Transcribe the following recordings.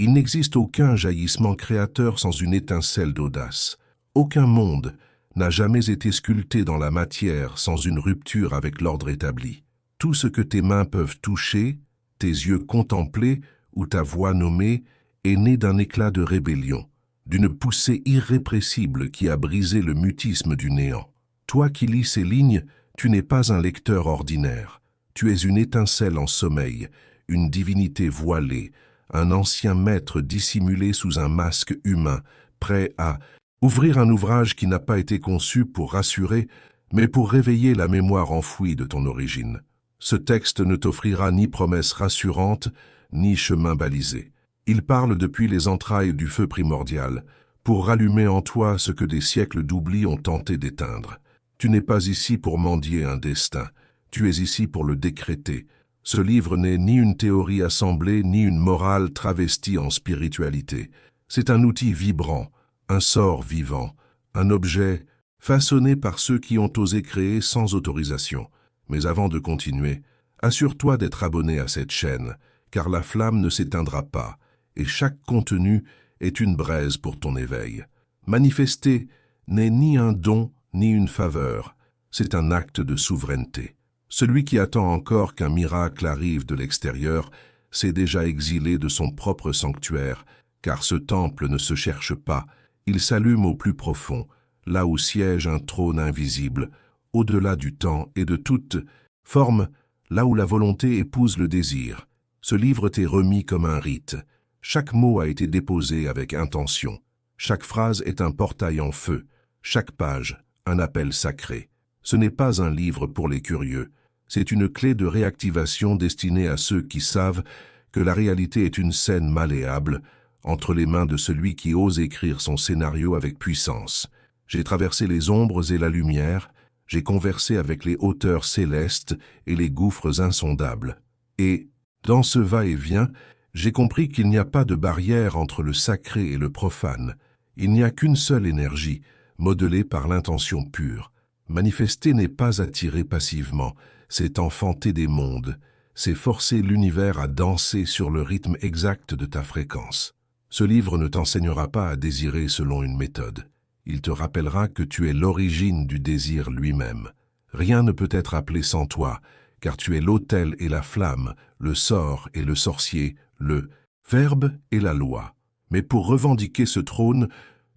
Il n'existe aucun jaillissement créateur sans une étincelle d'audace. Aucun monde n'a jamais été sculpté dans la matière sans une rupture avec l'ordre établi. Tout ce que tes mains peuvent toucher, tes yeux contempler ou ta voix nommer, est né d'un éclat de rébellion, d'une poussée irrépressible qui a brisé le mutisme du néant. Toi qui lis ces lignes, tu n'es pas un lecteur ordinaire. Tu es une étincelle en sommeil, une divinité voilée, un ancien maître dissimulé sous un masque humain, prêt à ouvrir un ouvrage qui n'a pas été conçu pour rassurer, mais pour réveiller la mémoire enfouie de ton origine. Ce texte ne t'offrira ni promesses rassurantes, ni chemin balisé. Il parle depuis les entrailles du feu primordial, pour rallumer en toi ce que des siècles d'oubli ont tenté d'éteindre. Tu n'es pas ici pour mendier un destin, tu es ici pour le décréter. Ce livre n'est ni une théorie assemblée, ni une morale travestie en spiritualité. C'est un outil vibrant, un sort vivant, un objet façonné par ceux qui ont osé créer sans autorisation. Mais avant de continuer, assure-toi d'être abonné à cette chaîne, car la flamme ne s'éteindra pas, et chaque contenu est une braise pour ton éveil. Manifester n'est ni un don ni une faveur, c'est un acte de souveraineté. Celui qui attend encore qu'un miracle arrive de l'extérieur s'est déjà exilé de son propre sanctuaire, car ce temple ne se cherche pas, il s'allume au plus profond, là où siège un trône invisible, au-delà du temps et de toute forme, là où la volonté épouse le désir. Ce livre t'est remis comme un rite. Chaque mot a été déposé avec intention. Chaque phrase est un portail en feu. Chaque page, un appel sacré. Ce n'est pas un livre pour les curieux. C'est une clé de réactivation destinée à ceux qui savent que la réalité est une scène malléable entre les mains de celui qui ose écrire son scénario avec puissance. J'ai traversé les ombres et la lumière, j'ai conversé avec les hauteurs célestes et les gouffres insondables. Et, dans ce va-et-vient, j'ai compris qu'il n'y a pas de barrière entre le sacré et le profane. Il n'y a qu'une seule énergie, modelée par l'intention pure. Manifester n'est pas attirer passivement, c'est enfanter des mondes, c'est forcer l'univers à danser sur le rythme exact de ta fréquence. Ce livre ne t'enseignera pas à désirer selon une méthode. Il te rappellera que tu es l'origine du désir lui-même. Rien ne peut être appelé sans toi, car tu es l'autel et la flamme, le sort et le sorcier, le verbe et la loi. Mais pour revendiquer ce trône,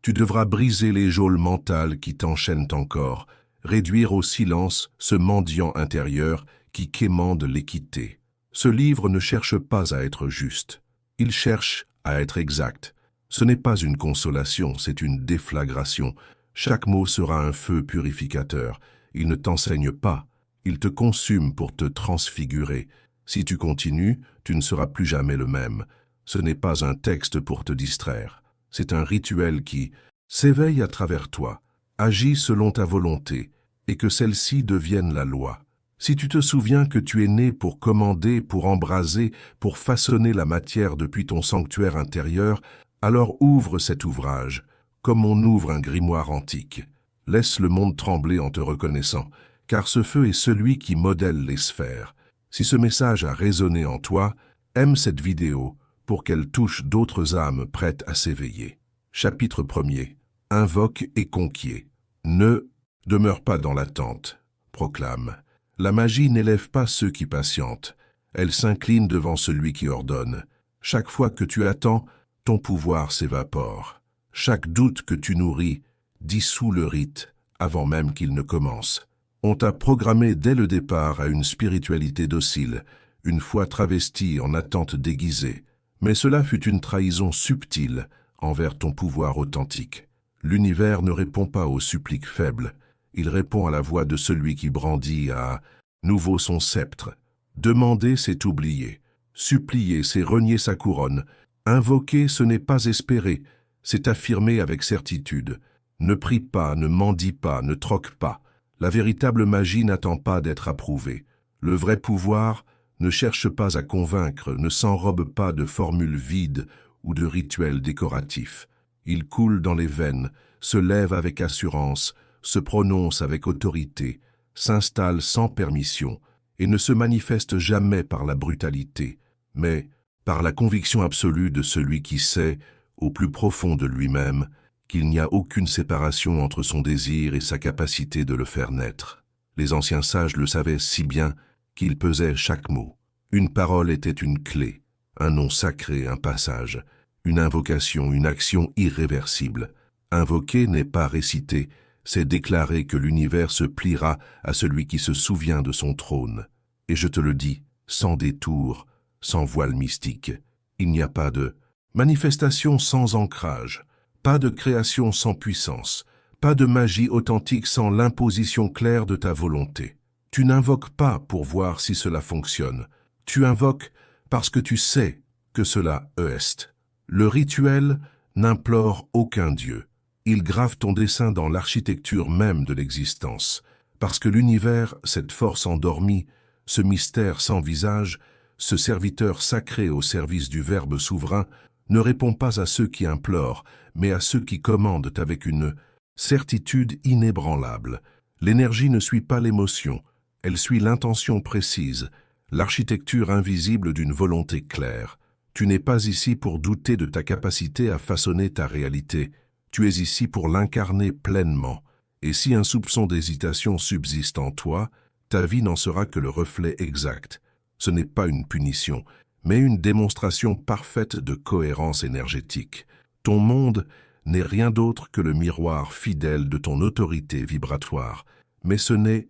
tu devras briser les geôles mentales qui t'enchaînent encore, réduire au silence ce mendiant intérieur qui quémande l'équité. Ce livre ne cherche pas à être juste. Il cherche à être exact. Ce n'est pas une consolation, c'est une déflagration. Chaque mot sera un feu purificateur. Il ne t'enseigne pas, il te consume pour te transfigurer. Si tu continues, tu ne seras plus jamais le même. Ce n'est pas un texte pour te distraire. C'est un rituel qui s'éveille à travers toi, agit selon ta volonté, et que celle-ci devienne la loi. Si tu te souviens que tu es né pour commander, pour embraser, pour façonner la matière depuis ton sanctuaire intérieur, alors ouvre cet ouvrage, comme on ouvre un grimoire antique. Laisse le monde trembler en te reconnaissant, car ce feu est celui qui modèle les sphères. Si ce message a résonné en toi, aime cette vidéo pour qu'elle touche d'autres âmes prêtes à s'éveiller. Chapitre 1er. Invoque et conquiert. Ne demeure pas dans l'attente. Proclame. La magie n'élève pas ceux qui patientent. Elle s'incline devant celui qui ordonne. Chaque fois que tu attends, ton pouvoir s'évapore. Chaque doute que tu nourris dissout le rite avant même qu'il ne commence. On t'a programmé dès le départ à une spiritualité docile, une foi travestie en attente déguisée. Mais cela fut une trahison subtile envers ton pouvoir authentique. L'univers ne répond pas aux suppliques faibles. Il répond à la voix de celui qui brandit à nouveau son sceptre. Demander, c'est oublier. Supplier, c'est renier sa couronne. Invoquer, ce n'est pas espérer, c'est affirmer avec certitude. Ne prie pas, ne mendie pas, ne troque pas. La véritable magie n'attend pas d'être approuvée. Le vrai pouvoir ne cherche pas à convaincre, ne s'enrobe pas de formules vides ou de rituels décoratifs. Il coule dans les veines, se lève avec assurance, se prononce avec autorité, s'installe sans permission et ne se manifeste jamais par la brutalité, mais par la conviction absolue de celui qui sait, au plus profond de lui-même, qu'il n'y a aucune séparation entre son désir et sa capacité de le faire naître. Les anciens sages le savaient si bien qu'ils pesaient chaque mot. Une parole était une clé, un nom sacré, un passage, une invocation, une action irréversible. Invoquer n'est pas réciter, c'est déclarer que l'univers se pliera à celui qui se souvient de son trône. Et je te le dis, sans détour, sans voile mystique. Il n'y a pas de manifestation sans ancrage, pas de création sans puissance, pas de magie authentique sans l'imposition claire de ta volonté. Tu n'invoques pas pour voir si cela fonctionne. Tu invoques parce que tu sais que cela est. Le rituel n'implore aucun dieu. Il grave ton dessein dans l'architecture même de l'existence, parce que l'univers, cette force endormie, ce mystère sans visage, ce serviteur sacré au service du Verbe souverain, ne répond pas à ceux qui implorent, mais à ceux qui commandent avec une certitude inébranlable. L'énergie ne suit pas l'émotion, elle suit l'intention précise, l'architecture invisible d'une volonté claire. Tu n'es pas ici pour douter de ta capacité à façonner ta réalité, tu es ici pour l'incarner pleinement. Et si un soupçon d'hésitation subsiste en toi, ta vie n'en sera que le reflet exact. Ce n'est pas une punition, mais une démonstration parfaite de cohérence énergétique. Ton monde n'est rien d'autre que le miroir fidèle de ton autorité vibratoire, mais ce n'est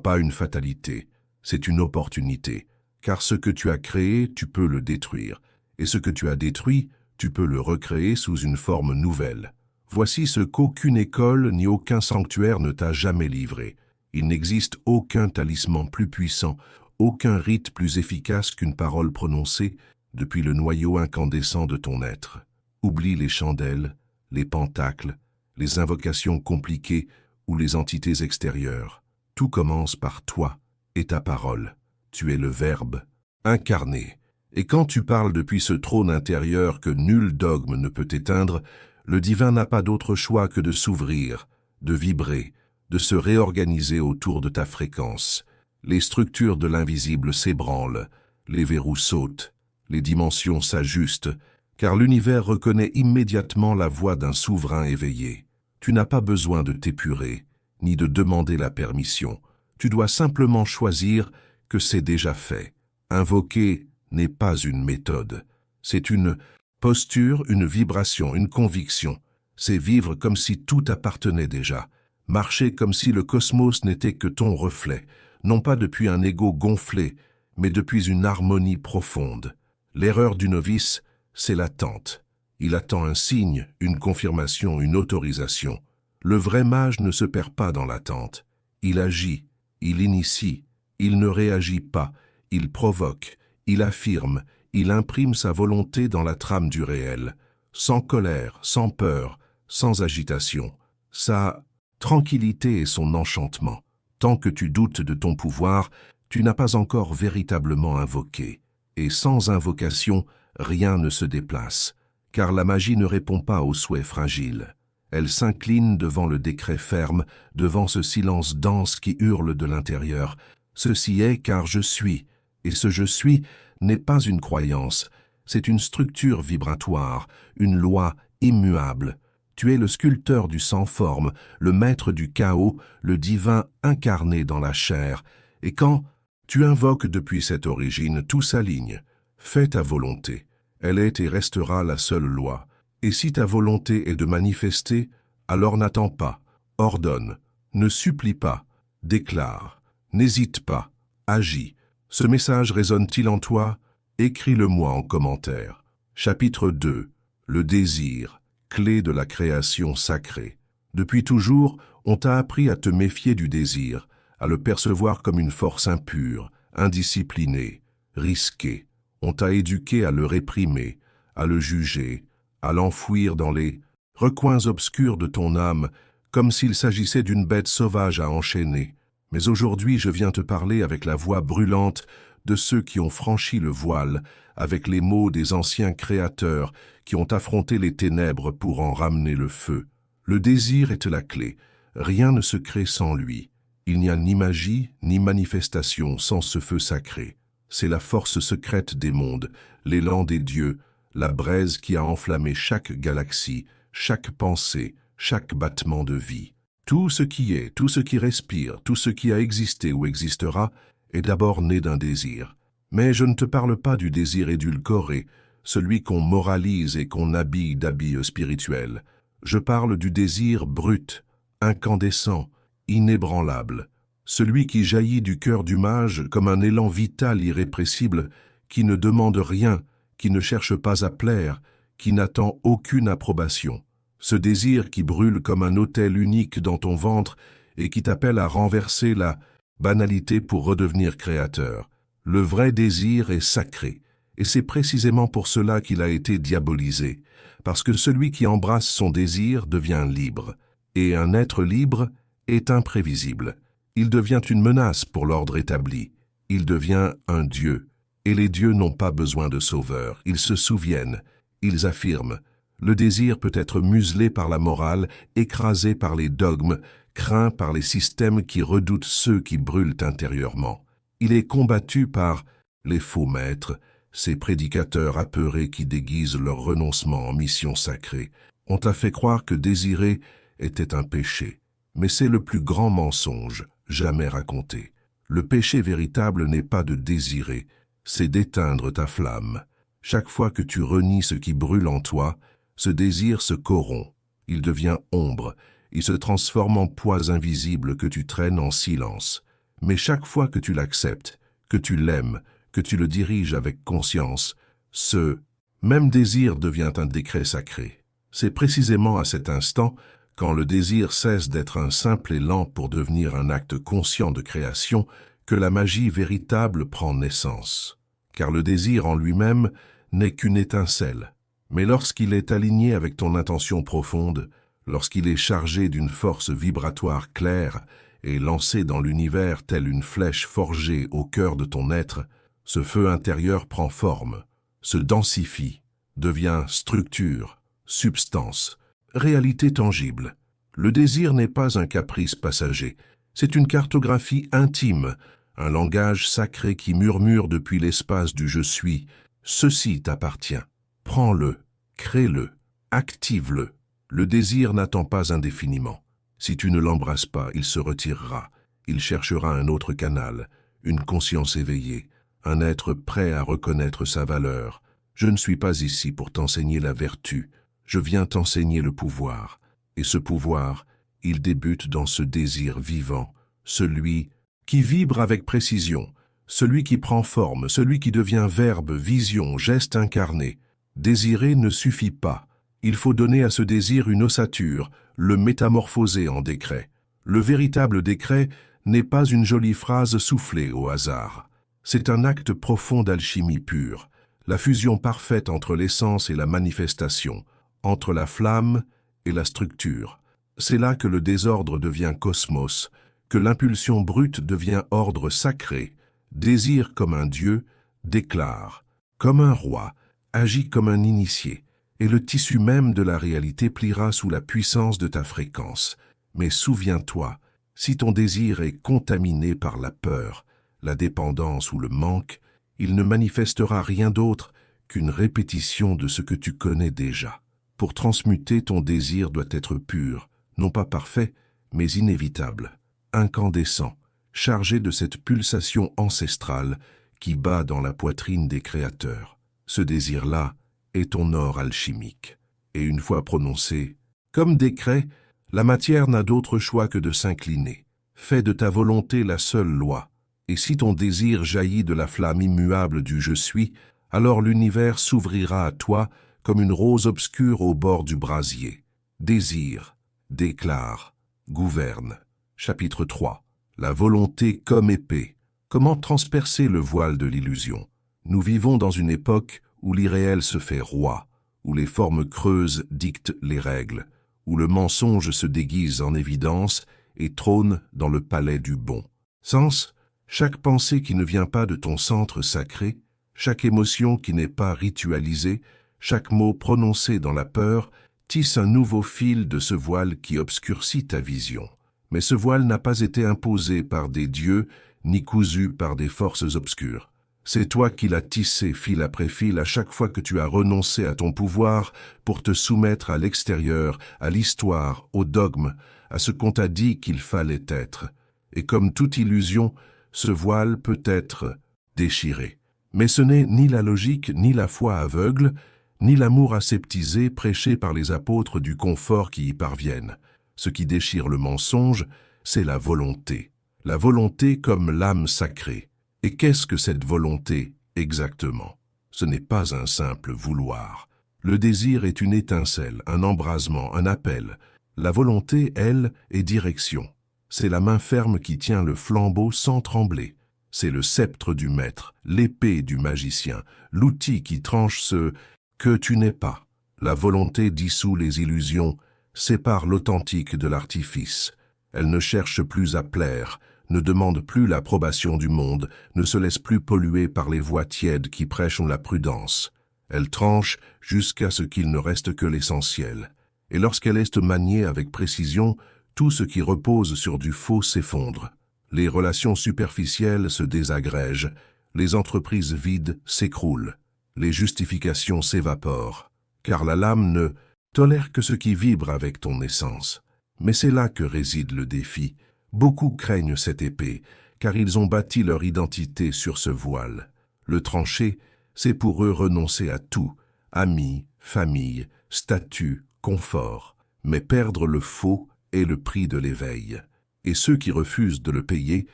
pas une fatalité, c'est une opportunité, car ce que tu as créé, tu peux le détruire, et ce que tu as détruit, tu peux le recréer sous une forme nouvelle. Voici ce qu'aucune école ni aucun sanctuaire ne t'a jamais livré. Il n'existe aucun talisman plus puissant, aucun rite plus efficace qu'une parole prononcée depuis le noyau incandescent de ton être. Oublie les chandelles, les pentacles, les invocations compliquées ou les entités extérieures. Tout commence par toi et ta parole. Tu es le Verbe incarné. Et quand tu parles depuis ce trône intérieur que nul dogme ne peut éteindre, le divin n'a pas d'autre choix que de s'ouvrir, de vibrer, de se réorganiser autour de ta fréquence. Les structures de l'invisible s'ébranlent, les verrous sautent, les dimensions s'ajustent, car l'univers reconnaît immédiatement la voix d'un souverain éveillé. Tu n'as pas besoin de t'épurer, ni de demander la permission. Tu dois simplement choisir que c'est déjà fait. Invoquer n'est pas une méthode, c'est une posture, une vibration, une conviction. C'est vivre comme si tout appartenait déjà, marcher comme si le cosmos n'était que ton reflet, non pas depuis un ego gonflé, mais depuis une harmonie profonde. L'erreur du novice, c'est l'attente. Il attend un signe, une confirmation, une autorisation. Le vrai mage ne se perd pas dans l'attente. Il agit, il initie, il ne réagit pas, il provoque, il affirme, il imprime sa volonté dans la trame du réel, sans colère, sans peur, sans agitation. Sa tranquillité est son enchantement. Tant que tu doutes de ton pouvoir, tu n'as pas encore véritablement invoqué. Et sans invocation, rien ne se déplace, car la magie ne répond pas aux souhaits fragiles. Elle s'incline devant le décret ferme, devant ce silence dense qui hurle de l'intérieur. Ceci est car je suis, et ce je suis n'est pas une croyance, c'est une structure vibratoire, une loi immuable. Tu es le sculpteur du sans-forme, le maître du chaos, le divin incarné dans la chair. Et quand tu invoques depuis cette origine, tout s'aligne. Fais ta volonté. Elle est et restera la seule loi. Et si ta volonté est de manifester, alors n'attends pas, ordonne, ne supplie pas, déclare, n'hésite pas, agis. Ce message résonne-t-il en toi? Écris-le-moi en commentaire. Chapitre 2. Le désir, clé de la création sacrée. Depuis toujours, on t'a appris à te méfier du désir, à le percevoir comme une force impure, indisciplinée, risquée. On t'a éduqué à le réprimer, à le juger, à l'enfouir dans les recoins obscurs de ton âme, comme s'il s'agissait d'une bête sauvage à enchaîner. Mais aujourd'hui, je viens te parler avec la voix brûlante de ceux qui ont franchi le voile, avec les mots des anciens créateurs qui ont affronté les ténèbres pour en ramener le feu. Le désir est la clé. Rien ne se crée sans lui. Il n'y a ni magie, ni manifestation sans ce feu sacré. C'est la force secrète des mondes, l'élan des dieux, la braise qui a enflammé chaque galaxie, chaque pensée, chaque battement de vie. Tout ce qui est, tout ce qui respire, tout ce qui a existé ou existera est d'abord né d'un désir. Mais je ne te parle pas du désir édulcoré, celui qu'on moralise et qu'on habille d'habits spirituels. Je parle du désir brut, incandescent, inébranlable, celui qui jaillit du cœur du mage comme un élan vital irrépressible, qui ne demande rien, qui ne cherche pas à plaire, qui n'attend aucune approbation. Ce désir qui brûle comme un autel unique dans ton ventre et qui t'appelle à renverser la banalité pour redevenir créateur. Le vrai désir est sacré, et c'est précisément pour cela qu'il a été diabolisé, parce que celui qui embrasse son désir devient libre, et un être libre est imprévisible. Il devient une menace pour l'ordre établi, il devient un dieu, et les dieux n'ont pas besoin de sauveur, ils se souviennent, ils affirment. Le désir peut être muselé par la morale, écrasé par les dogmes, craint par les systèmes qui redoutent ceux qui brûlent intérieurement. Il est combattu par les faux maîtres, ces prédicateurs apeurés qui déguisent leur renoncement en mission sacrée. On t'a fait croire que désirer était un péché, mais c'est le plus grand mensonge jamais raconté. Le péché véritable n'est pas de désirer, c'est d'éteindre ta flamme. Chaque fois que tu renies ce qui brûle en toi, ce désir se corrompt, il devient ombre, il se transforme en poids invisible que tu traînes en silence. Mais chaque fois que tu l'acceptes, que tu l'aimes, que tu le diriges avec conscience, ce même désir devient un décret sacré. C'est précisément à cet instant, quand le désir cesse d'être un simple élan pour devenir un acte conscient de création, que la magie véritable prend naissance. Car le désir en lui-même n'est qu'une étincelle. Mais lorsqu'il est aligné avec ton intention profonde, lorsqu'il est chargé d'une force vibratoire claire et lancé dans l'univers telle une flèche forgée au cœur de ton être, ce feu intérieur prend forme, se densifie, devient structure, substance, réalité tangible. Le désir n'est pas un caprice passager, c'est une cartographie intime, un langage sacré qui murmure depuis l'espace du « je suis ». Ceci t'appartient. Prends-le, crée-le, active-le. Le désir n'attend pas indéfiniment. Si tu ne l'embrasses pas, il se retirera. Il cherchera un autre canal, une conscience éveillée, un être prêt à reconnaître sa valeur. Je ne suis pas ici pour t'enseigner la vertu, je viens t'enseigner le pouvoir. Et ce pouvoir, il débute dans ce désir vivant, celui qui vibre avec précision, celui qui prend forme, celui qui devient verbe, vision, geste incarné. Désirer ne suffit pas. Il faut donner à ce désir une ossature, le métamorphoser en décret. Le véritable décret n'est pas une jolie phrase soufflée au hasard. C'est un acte profond d'alchimie pure, la fusion parfaite entre l'essence et la manifestation, entre la flamme et la structure. C'est là que le désordre devient cosmos, que l'impulsion brute devient ordre sacré, désire comme un dieu, déclare, comme un roi, agit comme un initié, et le tissu même de la réalité pliera sous la puissance de ta fréquence. Mais souviens-toi, si ton désir est contaminé par la peur, la dépendance ou le manque, il ne manifestera rien d'autre qu'une répétition de ce que tu connais déjà. Pour transmuter, ton désir doit être pur, non pas parfait, mais inévitable, incandescent, chargé de cette pulsation ancestrale qui bat dans la poitrine des créateurs. Ce désir-là est ton or alchimique. Et une fois prononcé, comme décret, la matière n'a d'autre choix que de s'incliner. Fais de ta volonté la seule loi. Et si ton désir jaillit de la flamme immuable du « je suis », alors l'univers s'ouvrira à toi comme une rose obscure au bord du brasier. Désire, déclare, gouverne. Chapitre 3. La volonté comme épée. Comment transpercer le voile de l'illusion? Nous vivons dans une époque où l'irréel se fait roi, où les formes creuses dictent les règles, où le mensonge se déguise en évidence et trône dans le palais du bon. Sens, chaque pensée qui ne vient pas de ton centre sacré, chaque émotion qui n'est pas ritualisée, chaque mot prononcé dans la peur, tisse un nouveau fil de ce voile qui obscurcit ta vision. Mais ce voile n'a pas été imposé par des dieux, ni cousu par des forces obscures. C'est toi qui l'as tissé fil après fil à chaque fois que tu as renoncé à ton pouvoir pour te soumettre à l'extérieur, à l'histoire, au dogme, à ce qu'on t'a dit qu'il fallait être. Et comme toute illusion, ce voile peut être déchiré. Mais ce n'est ni la logique, ni la foi aveugle, ni l'amour aseptisé prêché par les apôtres du confort qui y parviennent. Ce qui déchire le mensonge, c'est la volonté. La volonté comme l'âme sacrée. Et qu'est-ce que cette volonté exactement? Ce n'est pas un simple vouloir. Le désir est une étincelle, un embrasement, un appel. La volonté, elle, est direction. C'est la main ferme qui tient le flambeau sans trembler. C'est le sceptre du maître, l'épée du magicien, l'outil qui tranche ce que tu n'es pas. La volonté dissout les illusions, sépare l'authentique de l'artifice. Elle ne cherche plus à plaire, ne demande plus l'approbation du monde, ne se laisse plus polluer par les voix tièdes qui prêchent la prudence. Elle tranche jusqu'à ce qu'il ne reste que l'essentiel. Et lorsqu'elle est maniée avec précision, tout ce qui repose sur du faux s'effondre. Les relations superficielles se désagrègent, les entreprises vides s'écroulent, les justifications s'évaporent, car la lame ne tolère que ce qui vibre avec ton essence. Mais c'est là que réside le défi. Beaucoup craignent cette épée, car ils ont bâti leur identité sur ce voile. Le trancher, c'est pour eux renoncer à tout, amis, famille, statut, confort, mais perdre le faux est le prix de l'éveil. Et ceux qui refusent de le payer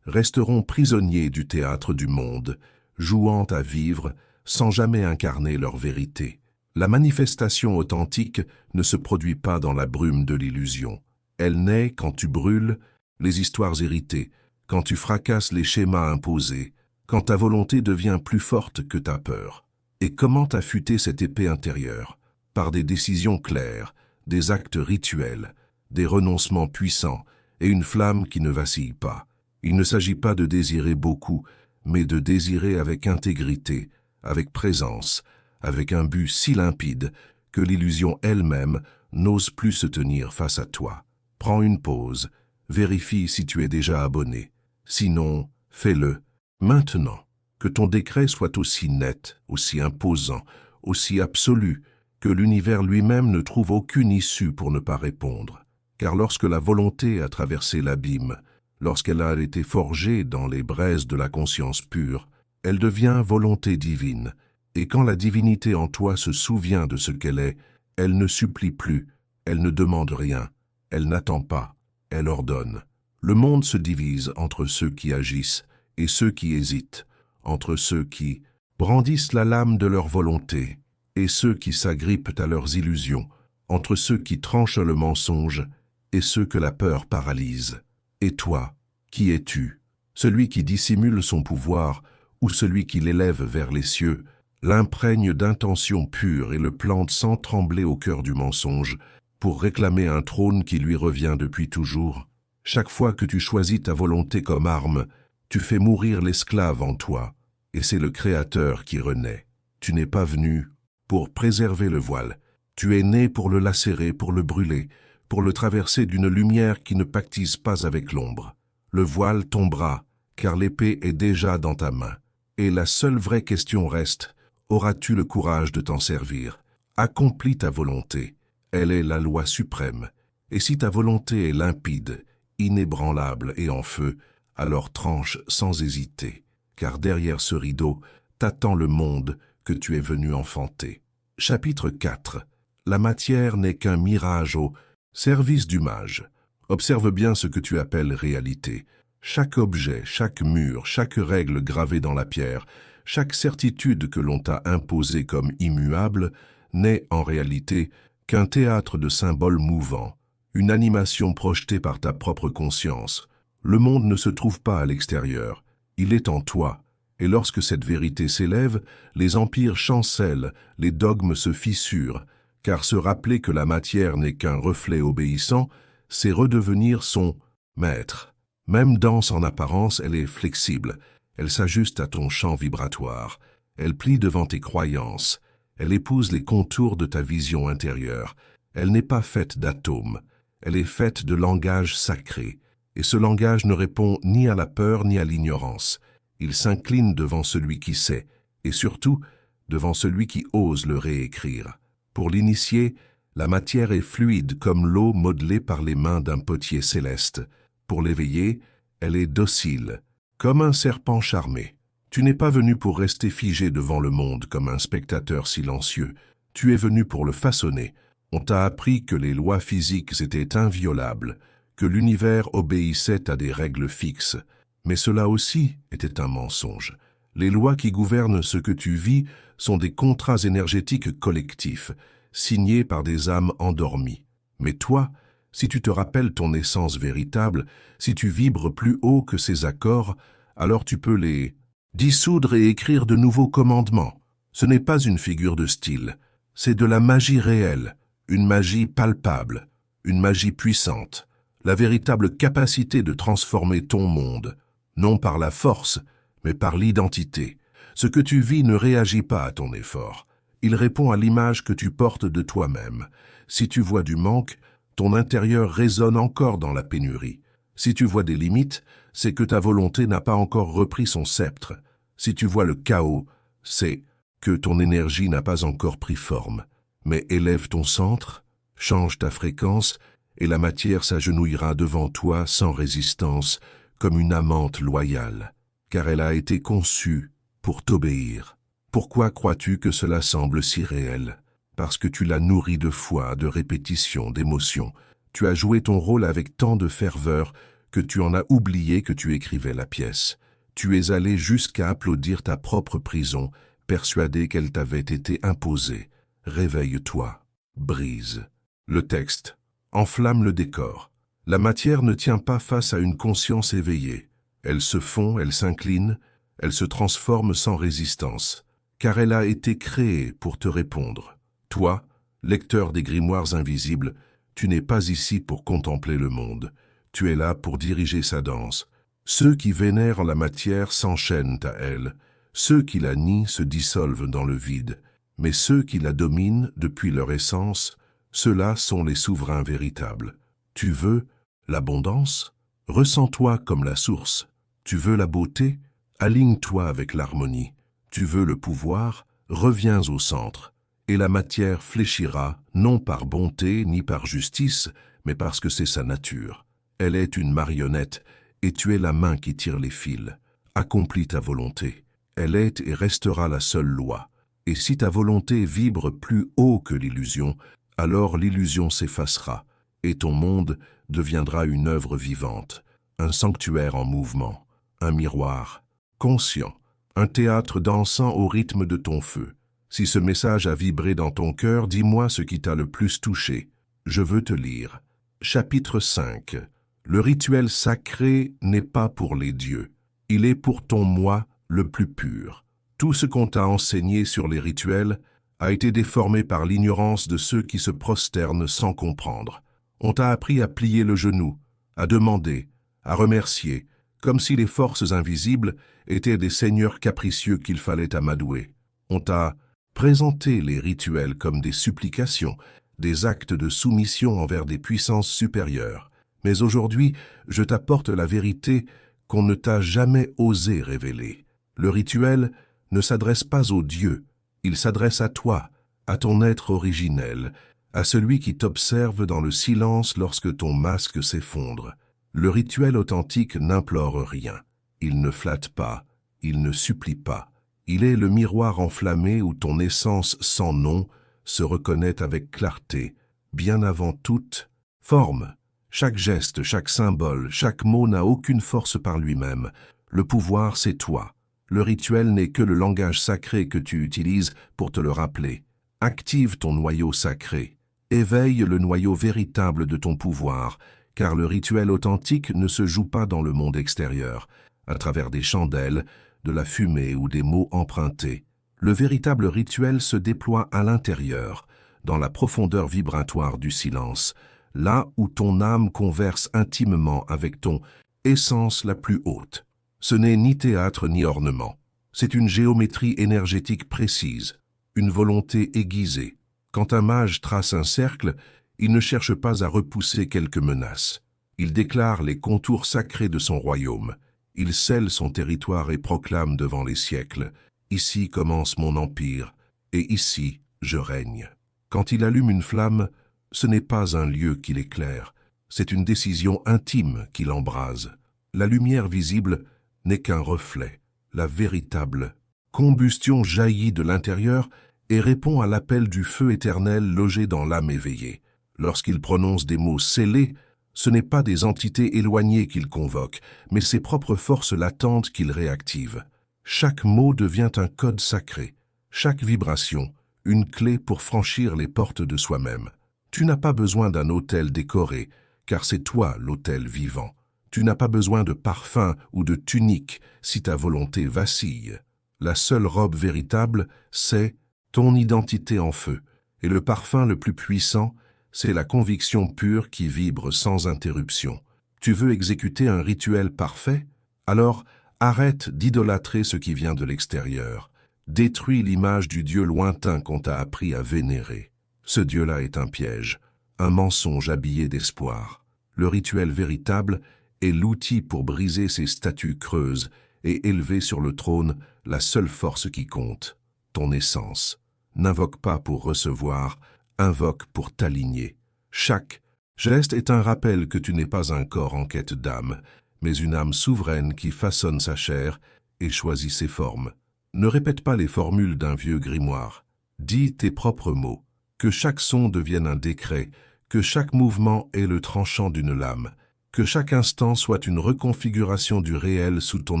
resteront prisonniers du théâtre du monde, jouant à vivre sans jamais incarner leur vérité. La manifestation authentique ne se produit pas dans la brume de l'illusion. Elle naît quand tu brûles les histoires héritées, quand tu fracasses les schémas imposés, quand ta volonté devient plus forte que ta peur. Et comment affûter cette épée intérieure? Par des décisions claires, des actes rituels, des renoncements puissants et une flamme qui ne vacille pas. Il ne s'agit pas de désirer beaucoup, mais de désirer avec intégrité, avec présence, avec un but si limpide que l'illusion elle-même n'ose plus se tenir face à toi. Prends une pause, vérifie si tu es déjà abonné. Sinon, fais-le maintenant. Que ton décret soit aussi net, aussi imposant, aussi absolu, que l'univers lui-même ne trouve aucune issue pour ne pas répondre. Car lorsque la volonté a traversé l'abîme, lorsqu'elle a été forgée dans les braises de la conscience pure, elle devient volonté divine. Et quand la divinité en toi se souvient de ce qu'elle est, elle ne supplie plus, elle ne demande rien, elle n'attend pas, elle ordonne. Le monde se divise entre ceux qui agissent et ceux qui hésitent, entre ceux qui brandissent la lame de leur volonté et ceux qui s'agrippent à leurs illusions, entre ceux qui tranchent le mensonge et ceux que la peur paralyse. Et toi, qui es-tu? Celui qui dissimule son pouvoir ou celui qui l'élève vers les cieux, l'imprègne d'intentions pures et le plante sans trembler au cœur du mensonge pour réclamer un trône qui lui revient depuis toujours? Chaque fois que tu choisis ta volonté comme arme, tu fais mourir l'esclave en toi, et c'est le Créateur qui renaît. Tu n'es pas venu pour préserver le voile, tu es né pour le lacérer, pour le brûler, pour le traverser d'une lumière qui ne pactise pas avec l'ombre. Le voile tombera, car l'épée est déjà dans ta main. Et la seule vraie question reste, auras-tu le courage de t'en servir? Accomplis ta volonté, elle est la loi suprême. Et si ta volonté est limpide, inébranlable et en feu, alors tranche sans hésiter, car derrière ce rideau t'attend le monde que tu es venu enfanter. Chapitre 4. La matière n'est qu'un mirage au service du mage. Observe bien ce que tu appelles réalité. Chaque objet, chaque mur, chaque règle gravée dans la pierre, chaque certitude que l'on t'a imposée comme immuable, n'est en réalité qu'un théâtre de symboles mouvants, une animation projetée par ta propre conscience. Le monde ne se trouve pas à l'extérieur, il est en toi, et lorsque cette vérité s'élève, les empires chancellent, les dogmes se fissurent, car se rappeler que la matière n'est qu'un reflet obéissant, c'est redevenir son maître. Même dense en apparence, elle est flexible, elle s'ajuste à ton champ vibratoire, elle plie devant tes croyances, elle épouse les contours de ta vision intérieure, elle n'est pas faite d'atomes, elle est faite de langage sacré, et ce langage ne répond ni à la peur ni à l'ignorance. Il s'incline devant celui qui sait, et surtout, devant celui qui ose le réécrire. Pour l'initié, la matière est fluide comme l'eau modelée par les mains d'un potier céleste. Pour l'éveillé, elle est docile, comme un serpent charmé. Tu n'es pas venu pour rester figé devant le monde comme un spectateur silencieux. Tu es venu pour le façonner. On t'a appris que les lois physiques étaient inviolables, que l'univers obéissait à des règles fixes. Mais cela aussi était un mensonge. Les lois qui gouvernent ce que tu vis sont des contrats énergétiques collectifs, signés par des âmes endormies. Mais toi, si tu te rappelles ton essence véritable, si tu vibres plus haut que ces accords, alors tu peux les dissoudre et écrire de nouveaux commandements. Ce n'est pas une figure de style, c'est de la magie réelle, une magie palpable, une magie puissante, la véritable capacité de transformer ton monde, non par la force, mais par l'identité. Ce que tu vis ne réagit pas à ton effort. Il répond à l'image que tu portes de toi-même. Si tu vois du manque, ton intérieur résonne encore dans la pénurie. Si tu vois des limites, c'est que ta volonté n'a pas encore repris son sceptre. Si tu vois le chaos, c'est que ton énergie n'a pas encore pris forme. Mais élève ton centre, change ta fréquence, et la matière s'agenouillera devant toi sans résistance, comme une amante loyale, car elle a été conçue pour t'obéir. Pourquoi crois-tu que cela semble si réel? Parce que tu l'as nourri de foi, de répétition, d'émotion. Tu as joué ton rôle avec tant de ferveur que tu en as oublié que tu écrivais la pièce. Tu es allé jusqu'à applaudir ta propre prison, persuadé qu'elle t'avait été imposée. Réveille-toi, brise. Le texte enflamme le décor. La matière ne tient pas face à une conscience éveillée. Elle se fond, elle s'incline, elle se transforme sans résistance, car elle a été créée pour te répondre. Toi, lecteur des grimoires invisibles, tu n'es pas ici pour contempler le monde. Tu es là pour diriger sa danse. Ceux qui vénèrent la matière s'enchaînent à elle. Ceux qui la nient se dissolvent dans le vide. Mais ceux qui la dominent depuis leur essence, ceux-là sont les souverains véritables. Tu veux l'abondance? Ressens-toi comme la source. Tu veux la beauté? Aligne-toi avec l'harmonie. Tu veux le pouvoir? Reviens au centre. Et la matière fléchira, non par bonté ni par justice, mais parce que c'est sa nature. Elle est une marionnette, et tu es la main qui tire les fils. Accomplis ta volonté. Elle est et restera la seule loi. Et si ta volonté vibre plus haut que l'illusion, alors l'illusion s'effacera, et ton monde deviendra une œuvre vivante, un sanctuaire en mouvement, un miroir conscient, un théâtre dansant au rythme de ton feu. Si ce message a vibré dans ton cœur, dis-moi ce qui t'a le plus touché. Je veux te lire. Chapitre 5. Le rituel sacré n'est pas pour les dieux. Il est pour ton moi le plus pur. Tout ce qu'on t'a enseigné sur les rituels a été déformé par l'ignorance de ceux qui se prosternent sans comprendre. On t'a appris à plier le genou, à demander, à remercier, comme si les forces invisibles étaient des seigneurs capricieux qu'il fallait amadouer. On t'a présenté les rituels comme des supplications, des actes de soumission envers des puissances supérieures. Mais aujourd'hui, je t'apporte la vérité qu'on ne t'a jamais osé révéler. Le rituel ne s'adresse pas aux dieux, il s'adresse à toi, à ton être originel, à celui qui t'observe dans le silence lorsque ton masque s'effondre. Le rituel authentique n'implore rien, il ne flatte pas, il ne supplie pas. Il est le miroir enflammé où ton essence sans nom se reconnaît avec clarté, bien avant toute forme. Chaque geste, chaque symbole, chaque mot n'a aucune force par lui-même. Le pouvoir, c'est toi. Le rituel n'est que le langage sacré que tu utilises pour te le rappeler. Active ton noyau sacré. Éveille le noyau véritable de ton pouvoir, car le rituel authentique ne se joue pas dans le monde extérieur, à travers des chandelles, de la fumée ou des mots empruntés. Le véritable rituel se déploie à l'intérieur, dans la profondeur vibratoire du silence, là où ton âme converse intimement avec ton essence la plus haute. Ce n'est ni théâtre ni ornement. C'est une géométrie énergétique précise, une volonté aiguisée. Quand un mage trace un cercle, il ne cherche pas à repousser quelques menaces. Il déclare les contours sacrés de son royaume. Il scelle son territoire et proclame devant les siècles « Ici commence mon empire, et ici je règne ». Quand il allume une flamme, ce n'est pas un lieu qui l'éclaire, c'est une décision intime qui l'embrase. La lumière visible n'est qu'un reflet. La véritable combustion jaillit de l'intérieur et répond à l'appel du feu éternel logé dans l'âme éveillée. Lorsqu'il prononce des mots scellés, ce n'est pas des entités éloignées qu'il convoque, mais ses propres forces latentes qu'il réactive. Chaque mot devient un code sacré, chaque vibration, une clé pour franchir les portes de soi-même. Tu n'as pas besoin d'un autel décoré, car c'est toi l'autel vivant. Tu n'as pas besoin de parfum ou de tunique si ta volonté vacille. La seule robe véritable, c'est ton identité en feu. Et le parfum le plus puissant, c'est la conviction pure qui vibre sans interruption. Tu veux exécuter un rituel parfait? Alors, arrête d'idolâtrer ce qui vient de l'extérieur. Détruis l'image du Dieu lointain qu'on t'a appris à vénérer. Ce Dieu-là est un piège, un mensonge habillé d'espoir. Le rituel véritable est l'outil pour briser ces statues creuses et élever sur le trône la seule force qui compte, ton essence. N'invoque pas pour recevoir, invoque pour t'aligner. Chaque geste est un rappel que tu n'es pas un corps en quête d'âme, mais une âme souveraine qui façonne sa chair et choisit ses formes. Ne répète pas les formules d'un vieux grimoire. Dis tes propres mots. Que chaque son devienne un décret, que chaque mouvement est le tranchant d'une lame, que chaque instant soit une reconfiguration du réel sous ton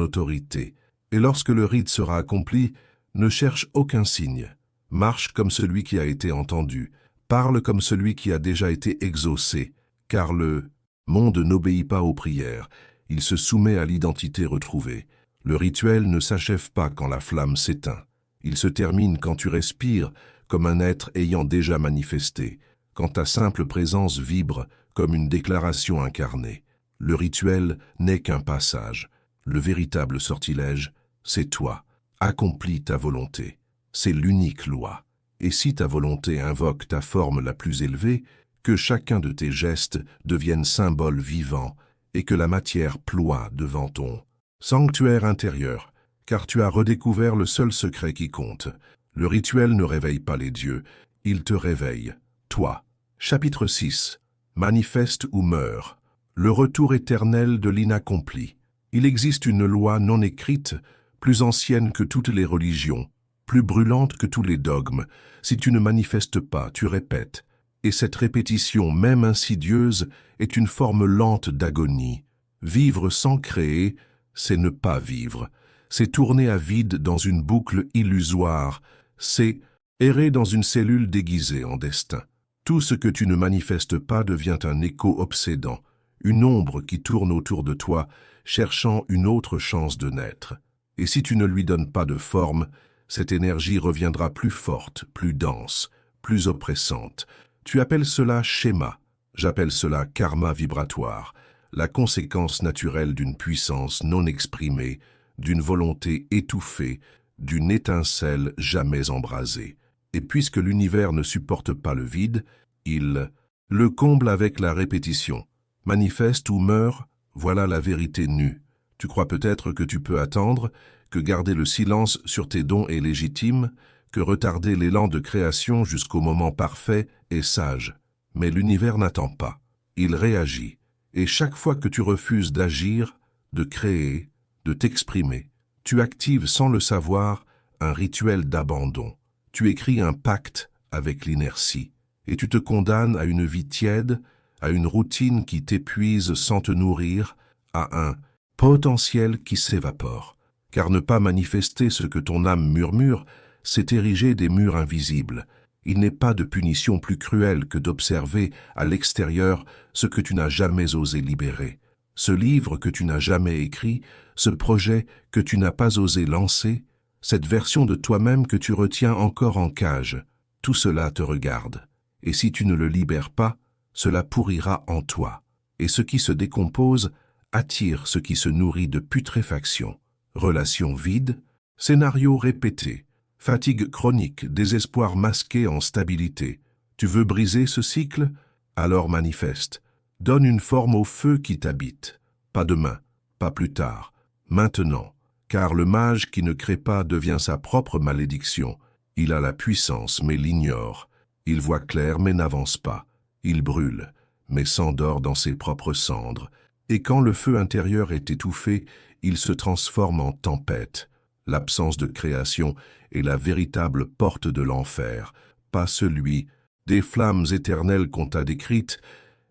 autorité. Et lorsque le rite sera accompli, ne cherche aucun signe. Marche comme celui qui a été entendu, parle comme celui qui a déjà été exaucé, car le monde n'obéit pas aux prières, il se soumet à l'identité retrouvée. Le rituel ne s'achève pas quand la flamme s'éteint. Il se termine quand tu respires comme un être ayant déjà manifesté, quand ta simple présence vibre comme une déclaration incarnée. Le rituel n'est qu'un passage. Le véritable sortilège, c'est toi. Accomplis ta volonté. C'est l'unique loi. Et si ta volonté invoque ta forme la plus élevée, que chacun de tes gestes devienne symbole vivant et que la matière ploie devant ton sanctuaire intérieur, car tu as redécouvert le seul secret qui compte. Le rituel ne réveille pas les dieux, il te réveille, toi. Chapitre 6. Manifeste ou meurt. Le retour éternel de l'inaccompli. Il existe une loi non écrite, plus ancienne que toutes les religions, plus brûlante que tous les dogmes. Si tu ne manifestes pas, tu répètes. Et cette répétition, même insidieuse, est une forme lente d'agonie. Vivre sans créer, c'est ne pas vivre. C'est tourner à vide dans une boucle illusoire. C'est errer dans une cellule déguisée en destin. Tout ce que tu ne manifestes pas devient un écho obsédant, une ombre qui tourne autour de toi, cherchant une autre chance de naître. Et si tu ne lui donnes pas de forme, cette énergie reviendra plus forte, plus dense, plus oppressante. Tu appelles cela schéma, j'appelle cela karma vibratoire, la conséquence naturelle d'une puissance non exprimée, d'une volonté étouffée, d'une étincelle jamais embrasée. Et puisque l'univers ne supporte pas le vide, il le comble avec la répétition. Manifeste ou meurt, voilà la vérité nue. Tu crois peut-être que tu peux attendre, que garder le silence sur tes dons est légitime, que retarder l'élan de création jusqu'au moment parfait est sage. Mais l'univers n'attend pas. Il réagit. Et chaque fois que tu refuses d'agir, de créer, de t'exprimer, tu actives sans le savoir un rituel d'abandon. Tu écris un pacte avec l'inertie et tu te condamnes à une vie tiède, à une routine qui t'épuise sans te nourrir, à un potentiel qui s'évapore. Car ne pas manifester ce que ton âme murmure, c'est ériger des murs invisibles. Il n'est pas de punition plus cruelle que d'observer à l'extérieur ce que tu n'as jamais osé libérer. Ce livre que tu n'as jamais écrit, ce projet que tu n'as pas osé lancer, cette version de toi-même que tu retiens encore en cage, tout cela te regarde. Et si tu ne le libères pas, cela pourrira en toi. Et ce qui se décompose attire ce qui se nourrit de putréfaction. Relations vides, scénarios répétés, fatigue chronique, désespoir masqué en stabilité. Tu veux briser ce cycle? Alors manifeste. Donne une forme au feu qui t'habite. Pas demain, pas plus tard. maintenant, car le mage qui ne crée pas devient sa propre malédiction. Il a la puissance, mais l'ignore. Il voit clair, mais n'avance pas. Il brûle, mais s'endort dans ses propres cendres. Et quand le feu intérieur est étouffé, il se transforme en tempête. L'absence de création est la véritable porte de l'enfer, pas celui des flammes éternelles qu'on t'a décrites,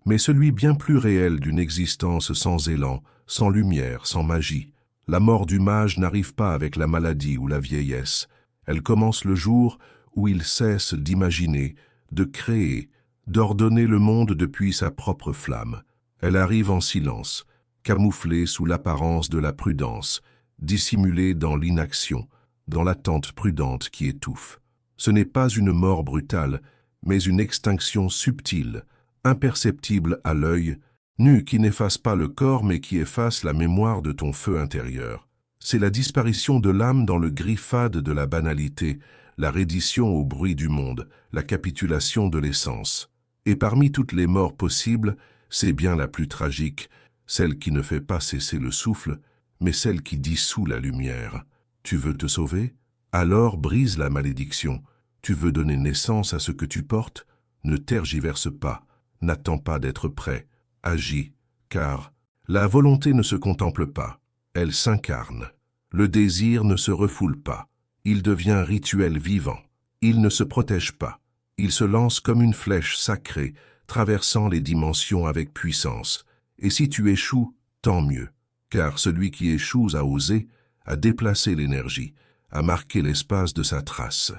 mais celui bien plus réel d'une existence sans élan, sans lumière, sans magie. La mort du mage n'arrive pas avec la maladie ou la vieillesse. Elle commence le jour où il cesse d'imaginer, de créer, d'ordonner le monde depuis sa propre flamme. Elle arrive en silence, camouflée sous l'apparence de la prudence, dissimulée dans l'inaction, dans l'attente prudente qui étouffe. Ce n'est pas une mort brutale, mais une extinction subtile, imperceptible à l'œil, nue qui n'efface pas le corps mais qui efface la mémoire de ton feu intérieur. C'est la disparition de l'âme dans le gris fade de la banalité, la reddition au bruit du monde, la capitulation de l'essence. Et parmi toutes les morts possibles, c'est bien la plus tragique, celle qui ne fait pas cesser le souffle, mais celle qui dissout la lumière. Tu veux te sauver? Alors brise la malédiction. Tu veux donner naissance à ce que tu portes? Ne tergiverse pas, n'attends pas d'être prêt, agis, car la volonté ne se contemple pas, elle s'incarne. Le désir ne se refoule pas, il devient rituel vivant. Il ne se protège pas, il se lance comme une flèche sacrée, traversant les dimensions avec puissance. Et si tu échoues, tant mieux, car celui qui échoue a osé, a déplacé l'énergie, a marqué l'espace de sa trace.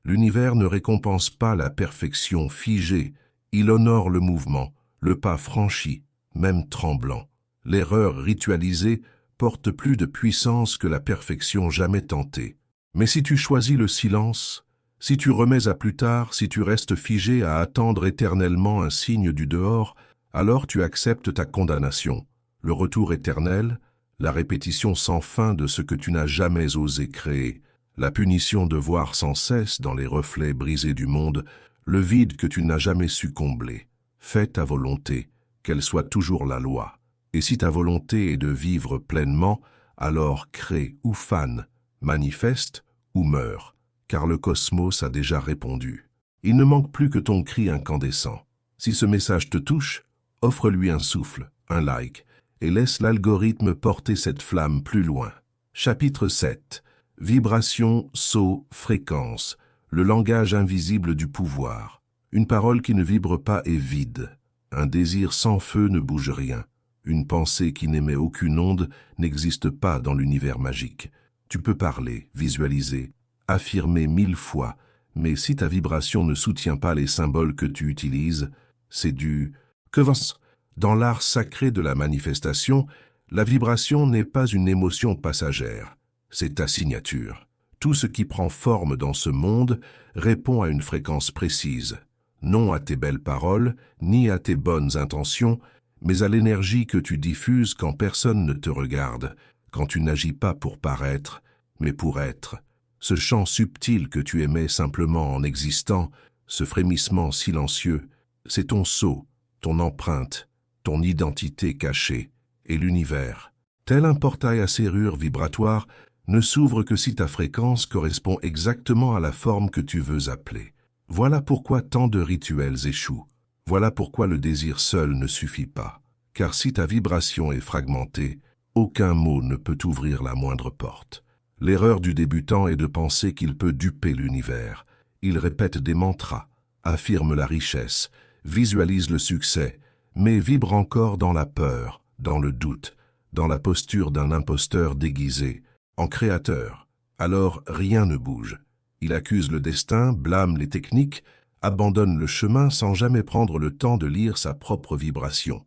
L'univers ne récompense pas la perfection figée, il honore le mouvement, le pas franchi, même tremblant. L'erreur ritualisée porte plus de puissance que la perfection jamais tentée. Mais si tu choisis le silence, si tu remets à plus tard, si tu restes figé à attendre éternellement un signe du dehors, alors tu acceptes ta condamnation, le retour éternel, la répétition sans fin de ce que tu n'as jamais osé créer, la punition de voir sans cesse dans les reflets brisés du monde le vide que tu n'as jamais su combler. Fais ta volonté, qu'elle soit toujours la loi. Et si ta volonté est de vivre pleinement, alors crée ou fane, manifeste ou meurt, car le cosmos a déjà répondu. Il ne manque plus que ton cri incandescent. Si ce message te touche, offre-lui un souffle, un like, et laisse l'algorithme porter cette flamme plus loin. Chapitre 7. Vibration, saut, fréquence, le langage invisible du pouvoir. Une parole qui ne vibre pas est vide. Un désir sans feu ne bouge rien. Une pensée qui n'émet aucune onde n'existe pas dans l'univers magique. Tu peux parler, visualiser, affirmer 1000 fois, mais si ta vibration ne soutient pas les symboles que tu utilises, c'est du quevance. Dans l'art sacré de la manifestation, la vibration n'est pas une émotion passagère, c'est ta signature. Tout ce qui prend forme dans ce monde répond à une fréquence précise, non à tes belles paroles, ni à tes bonnes intentions, mais à l'énergie que tu diffuses quand personne ne te regarde, quand tu n'agis pas pour paraître, mais pour être. Ce chant subtil que tu émets simplement en existant, ce frémissement silencieux, c'est ton sceau, ton empreinte, ton identité cachée, et l'univers. Tel un portail à serrure vibratoire ne s'ouvre que si ta fréquence correspond exactement à la forme que tu veux appeler. Voilà pourquoi tant de rituels échouent. Voilà pourquoi le désir seul ne suffit pas. Car si ta vibration est fragmentée, aucun mot ne peut ouvrir la moindre porte. L'erreur du débutant est de penser qu'il peut duper l'univers. Il répète des mantras, affirme la richesse, visualise le succès, mais vibre encore dans la peur, dans le doute, dans la posture d'un imposteur déguisé, en créateur. Alors rien ne bouge. Il accuse le destin, blâme les techniques, abandonne le chemin sans jamais prendre le temps de lire sa propre vibration.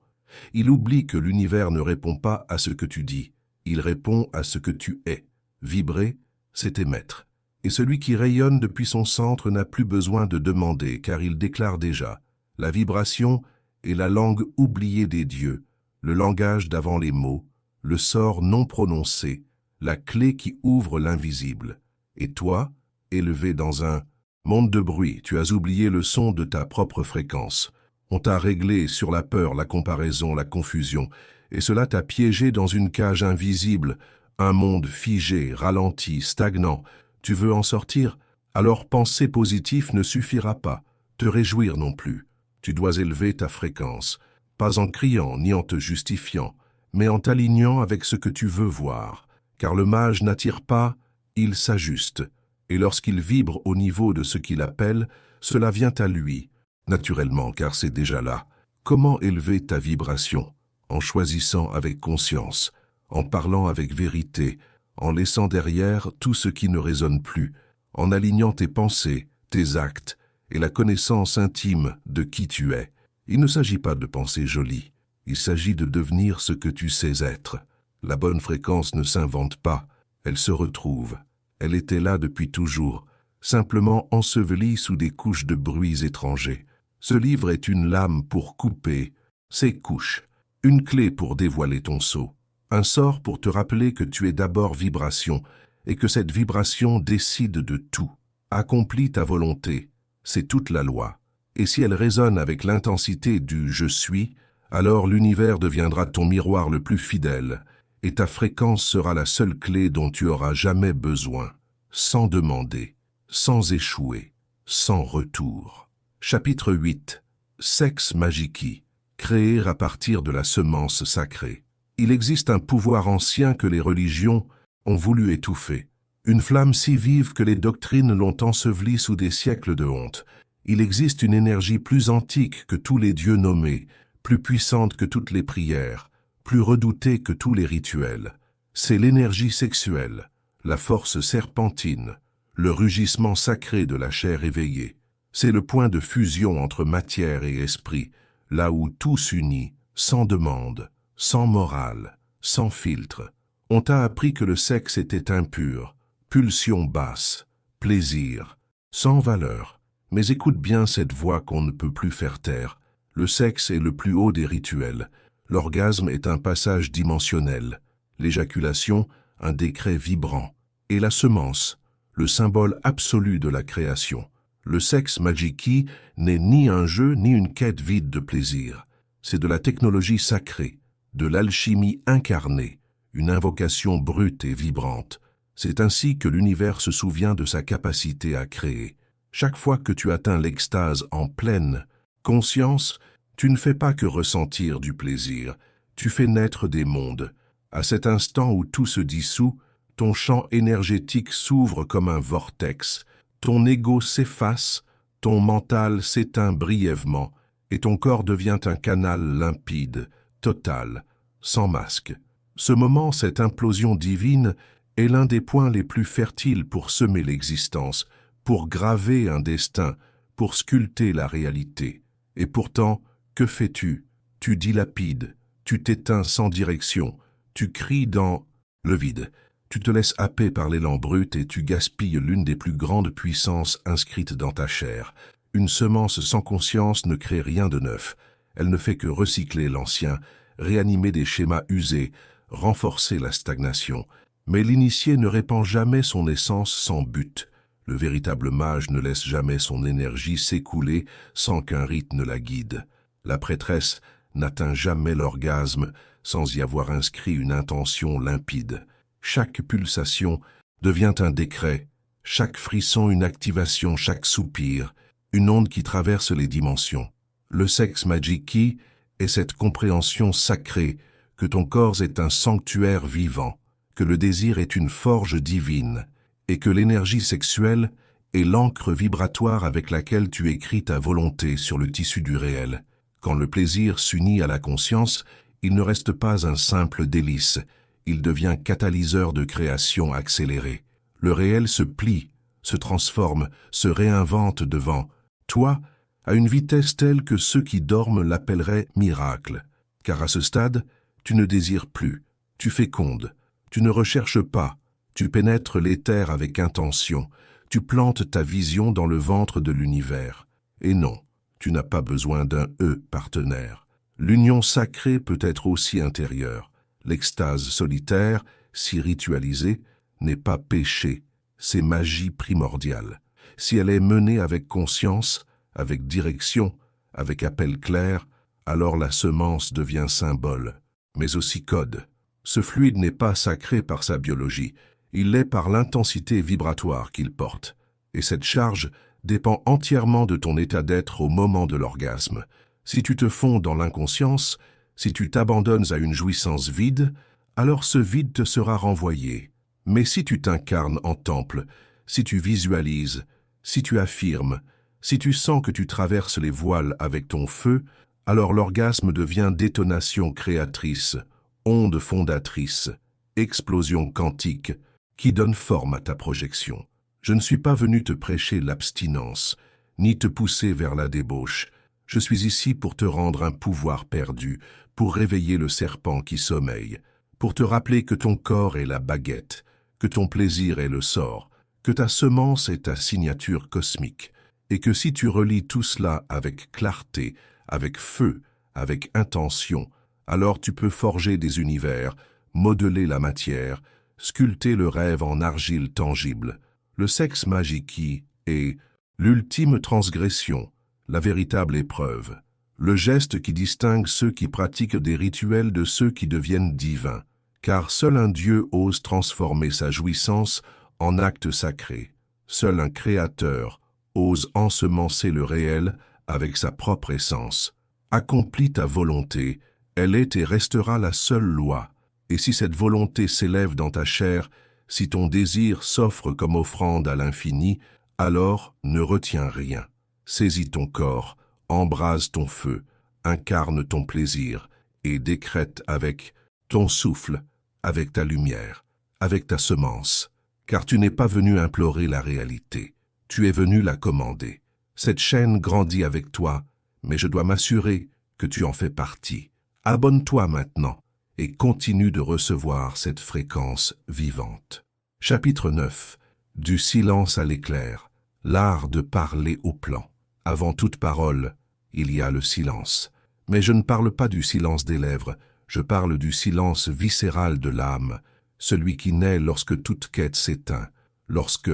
Il oublie que l'univers ne répond pas à ce que tu dis, il répond à ce que tu es. Vibrer, c'est émettre. Et celui qui rayonne depuis son centre n'a plus besoin de demander, car il déclare déjà. La vibration est la langue oubliée des dieux, le langage d'avant les mots, le sort non prononcé, la clé qui ouvre l'invisible. Et toi, élevé dans un monde de bruit, tu as oublié le son de ta propre fréquence. On t'a réglé sur la peur, la comparaison, la confusion, et cela t'a piégé dans une cage invisible, Un monde figé, ralenti, stagnant. Tu veux en sortir? Alors penser positif ne suffira pas. Te réjouir non plus. Tu dois élever ta fréquence, pas en criant ni en te justifiant, mais en t'alignant avec ce que tu veux voir. Car le mage n'attire pas, il s'ajuste. Et lorsqu'il vibre au niveau de ce qu'il appelle, cela vient à lui, naturellement, car c'est déjà là. Comment élever ta vibration? En choisissant avec conscience, en parlant avec vérité, en laissant derrière tout ce qui ne résonne plus, en alignant tes pensées, tes actes et la connaissance intime de qui tu es. Il ne s'agit pas de penser joli, il s'agit de devenir ce que tu sais être. La bonne fréquence ne s'invente pas, elle se retrouve. Elle était là depuis toujours, simplement ensevelie sous des couches de bruits étrangers. Ce livre est une lame pour couper ces couches, une clé pour dévoiler ton sceau, un sort pour te rappeler que tu es d'abord vibration et que cette vibration décide de tout. Accomplis ta volonté, c'est toute la loi. Et si elle résonne avec l'intensité du « je suis », alors l'univers deviendra ton miroir le plus fidèle et ta fréquence sera la seule clé dont tu auras jamais besoin, sans demander, sans échouer, sans retour. Chapitre 8. Sex Magiki, créé à partir de la semence sacrée. Il existe un pouvoir ancien que les religions ont voulu étouffer. Une flamme si vive que les doctrines l'ont ensevelie sous des siècles de honte. Il existe une énergie plus antique que tous les dieux nommés, plus puissante que toutes les prières, plus redoutée que tous les rituels. C'est l'énergie sexuelle, la force serpentine, le rugissement sacré de la chair éveillée. C'est le point de fusion entre matière et esprit, là où tout s'unit, sans demande, sans morale, sans filtre. On t'a appris que le sexe était impur, pulsion basse, plaisir, sans valeur. Mais écoute bien cette voix qu'on ne peut plus faire taire. Le sexe est le plus haut des rituels. L'orgasme est un passage dimensionnel. L'éjaculation, un décret vibrant. Et la semence, le symbole absolu de la création. Le sexe Magiki n'est ni un jeu ni une quête vide de plaisir. C'est de la technologie sacrée, de l'alchimie incarnée, une invocation brute et vibrante. C'est ainsi que l'univers se souvient de sa capacité à créer. Chaque fois que tu atteins l'extase en pleine conscience, tu ne fais pas que ressentir du plaisir, tu fais naître des mondes. À cet instant où tout se dissout, ton champ énergétique s'ouvre comme un vortex, ton ego s'efface, ton mental s'éteint brièvement, et ton corps devient un canal limpide, total, sans masque. Ce moment, cette implosion divine, est l'un des points les plus fertiles pour semer l'existence, pour graver un destin, pour sculpter la réalité. Et pourtant, que fais-tu? Tu dilapides, tu t'éteins sans direction, tu cries dans le vide, tu te laisses happer par l'élan brut et tu gaspilles l'une des plus grandes puissances inscrites dans ta chair. Une semence sans conscience ne crée rien de neuf, elle ne fait que recycler l'ancien, réanimer des schémas usés, renforcer la stagnation. Mais l'initié ne répand jamais son essence sans but. Le véritable mage ne laisse jamais son énergie s'écouler sans qu'un rite ne la guide. La prêtresse n'atteint jamais l'orgasme sans y avoir inscrit une intention limpide. Chaque pulsation devient un décret, chaque frisson une activation, chaque soupir, une onde qui traverse les dimensions. Le sexe Magiki est cette compréhension sacrée que ton corps est un sanctuaire vivant, que le désir est une forge divine, et que l'énergie sexuelle est l'encre vibratoire avec laquelle tu écris ta volonté sur le tissu du réel. Quand le plaisir s'unit à la conscience, il ne reste pas un simple délice, il devient catalyseur de création accélérée. Le réel se plie, se transforme, se réinvente devant toi à une vitesse telle que ceux qui dorment l'appelleraient miracle. Car à ce stade, tu ne désires plus, tu fécondes, tu ne recherches pas, tu pénètres l'éther avec intention, tu plantes ta vision dans le ventre de l'univers. Et non, tu n'as pas besoin d'un « partenaire. L'union sacrée peut être aussi intérieure. L'extase solitaire, si ritualisée, n'est pas péché, c'est magie primordiale. Si elle est menée avec conscience, avec direction, avec appel clair, alors la semence devient symbole, mais aussi code. Ce fluide n'est pas sacré par sa biologie, il l'est par l'intensité vibratoire qu'il porte. Et cette charge dépend entièrement de ton état d'être au moment de l'orgasme. Si tu te fonds dans l'inconscience, si tu t'abandonnes à une jouissance vide, alors ce vide te sera renvoyé. Mais si tu t'incarnes en temple, si tu visualises, si tu affirmes, si tu sens que tu traverses les voiles avec ton feu, alors l'orgasme devient détonation créatrice, onde fondatrice, explosion quantique, qui donne forme à ta projection. Je ne suis pas venu te prêcher l'abstinence, ni te pousser vers la débauche. Je suis ici pour te rendre un pouvoir perdu, pour réveiller le serpent qui sommeille, pour te rappeler que ton corps est la baguette, que ton plaisir est le sort, que ta semence est ta signature cosmique, et que si tu relis tout cela avec clarté, avec feu, avec intention, alors tu peux forger des univers, modeler la matière, sculpter le rêve en argile tangible. Le sexe magique est l'ultime transgression, la véritable épreuve, le geste qui distingue ceux qui pratiquent des rituels de ceux qui deviennent divins, car seul un Dieu ose transformer sa jouissance en acte sacré. Seul un créateur ose ensemencer le réel avec sa propre essence. Accomplis ta volonté, elle est et restera la seule loi. Et si cette volonté s'élève dans ta chair, si ton désir s'offre comme offrande à l'infini, alors ne retiens rien. Saisis ton corps, embrase ton feu, incarne ton plaisir et décrète avec ton souffle, avec ta lumière, avec ta semence. Car tu n'es pas venu implorer la réalité, tu es venu la commander. Cette chaîne grandit avec toi, mais je dois m'assurer que tu en fais partie. Abonne-toi maintenant et continue de recevoir cette fréquence vivante. Chapitre 9. Du silence à l'éclair, l'art de parler au plan. Avant toute parole, il y a le silence. Mais je ne parle pas du silence des lèvres, je parle du silence viscéral de l'âme, celui qui naît lorsque toute quête s'éteint, lorsque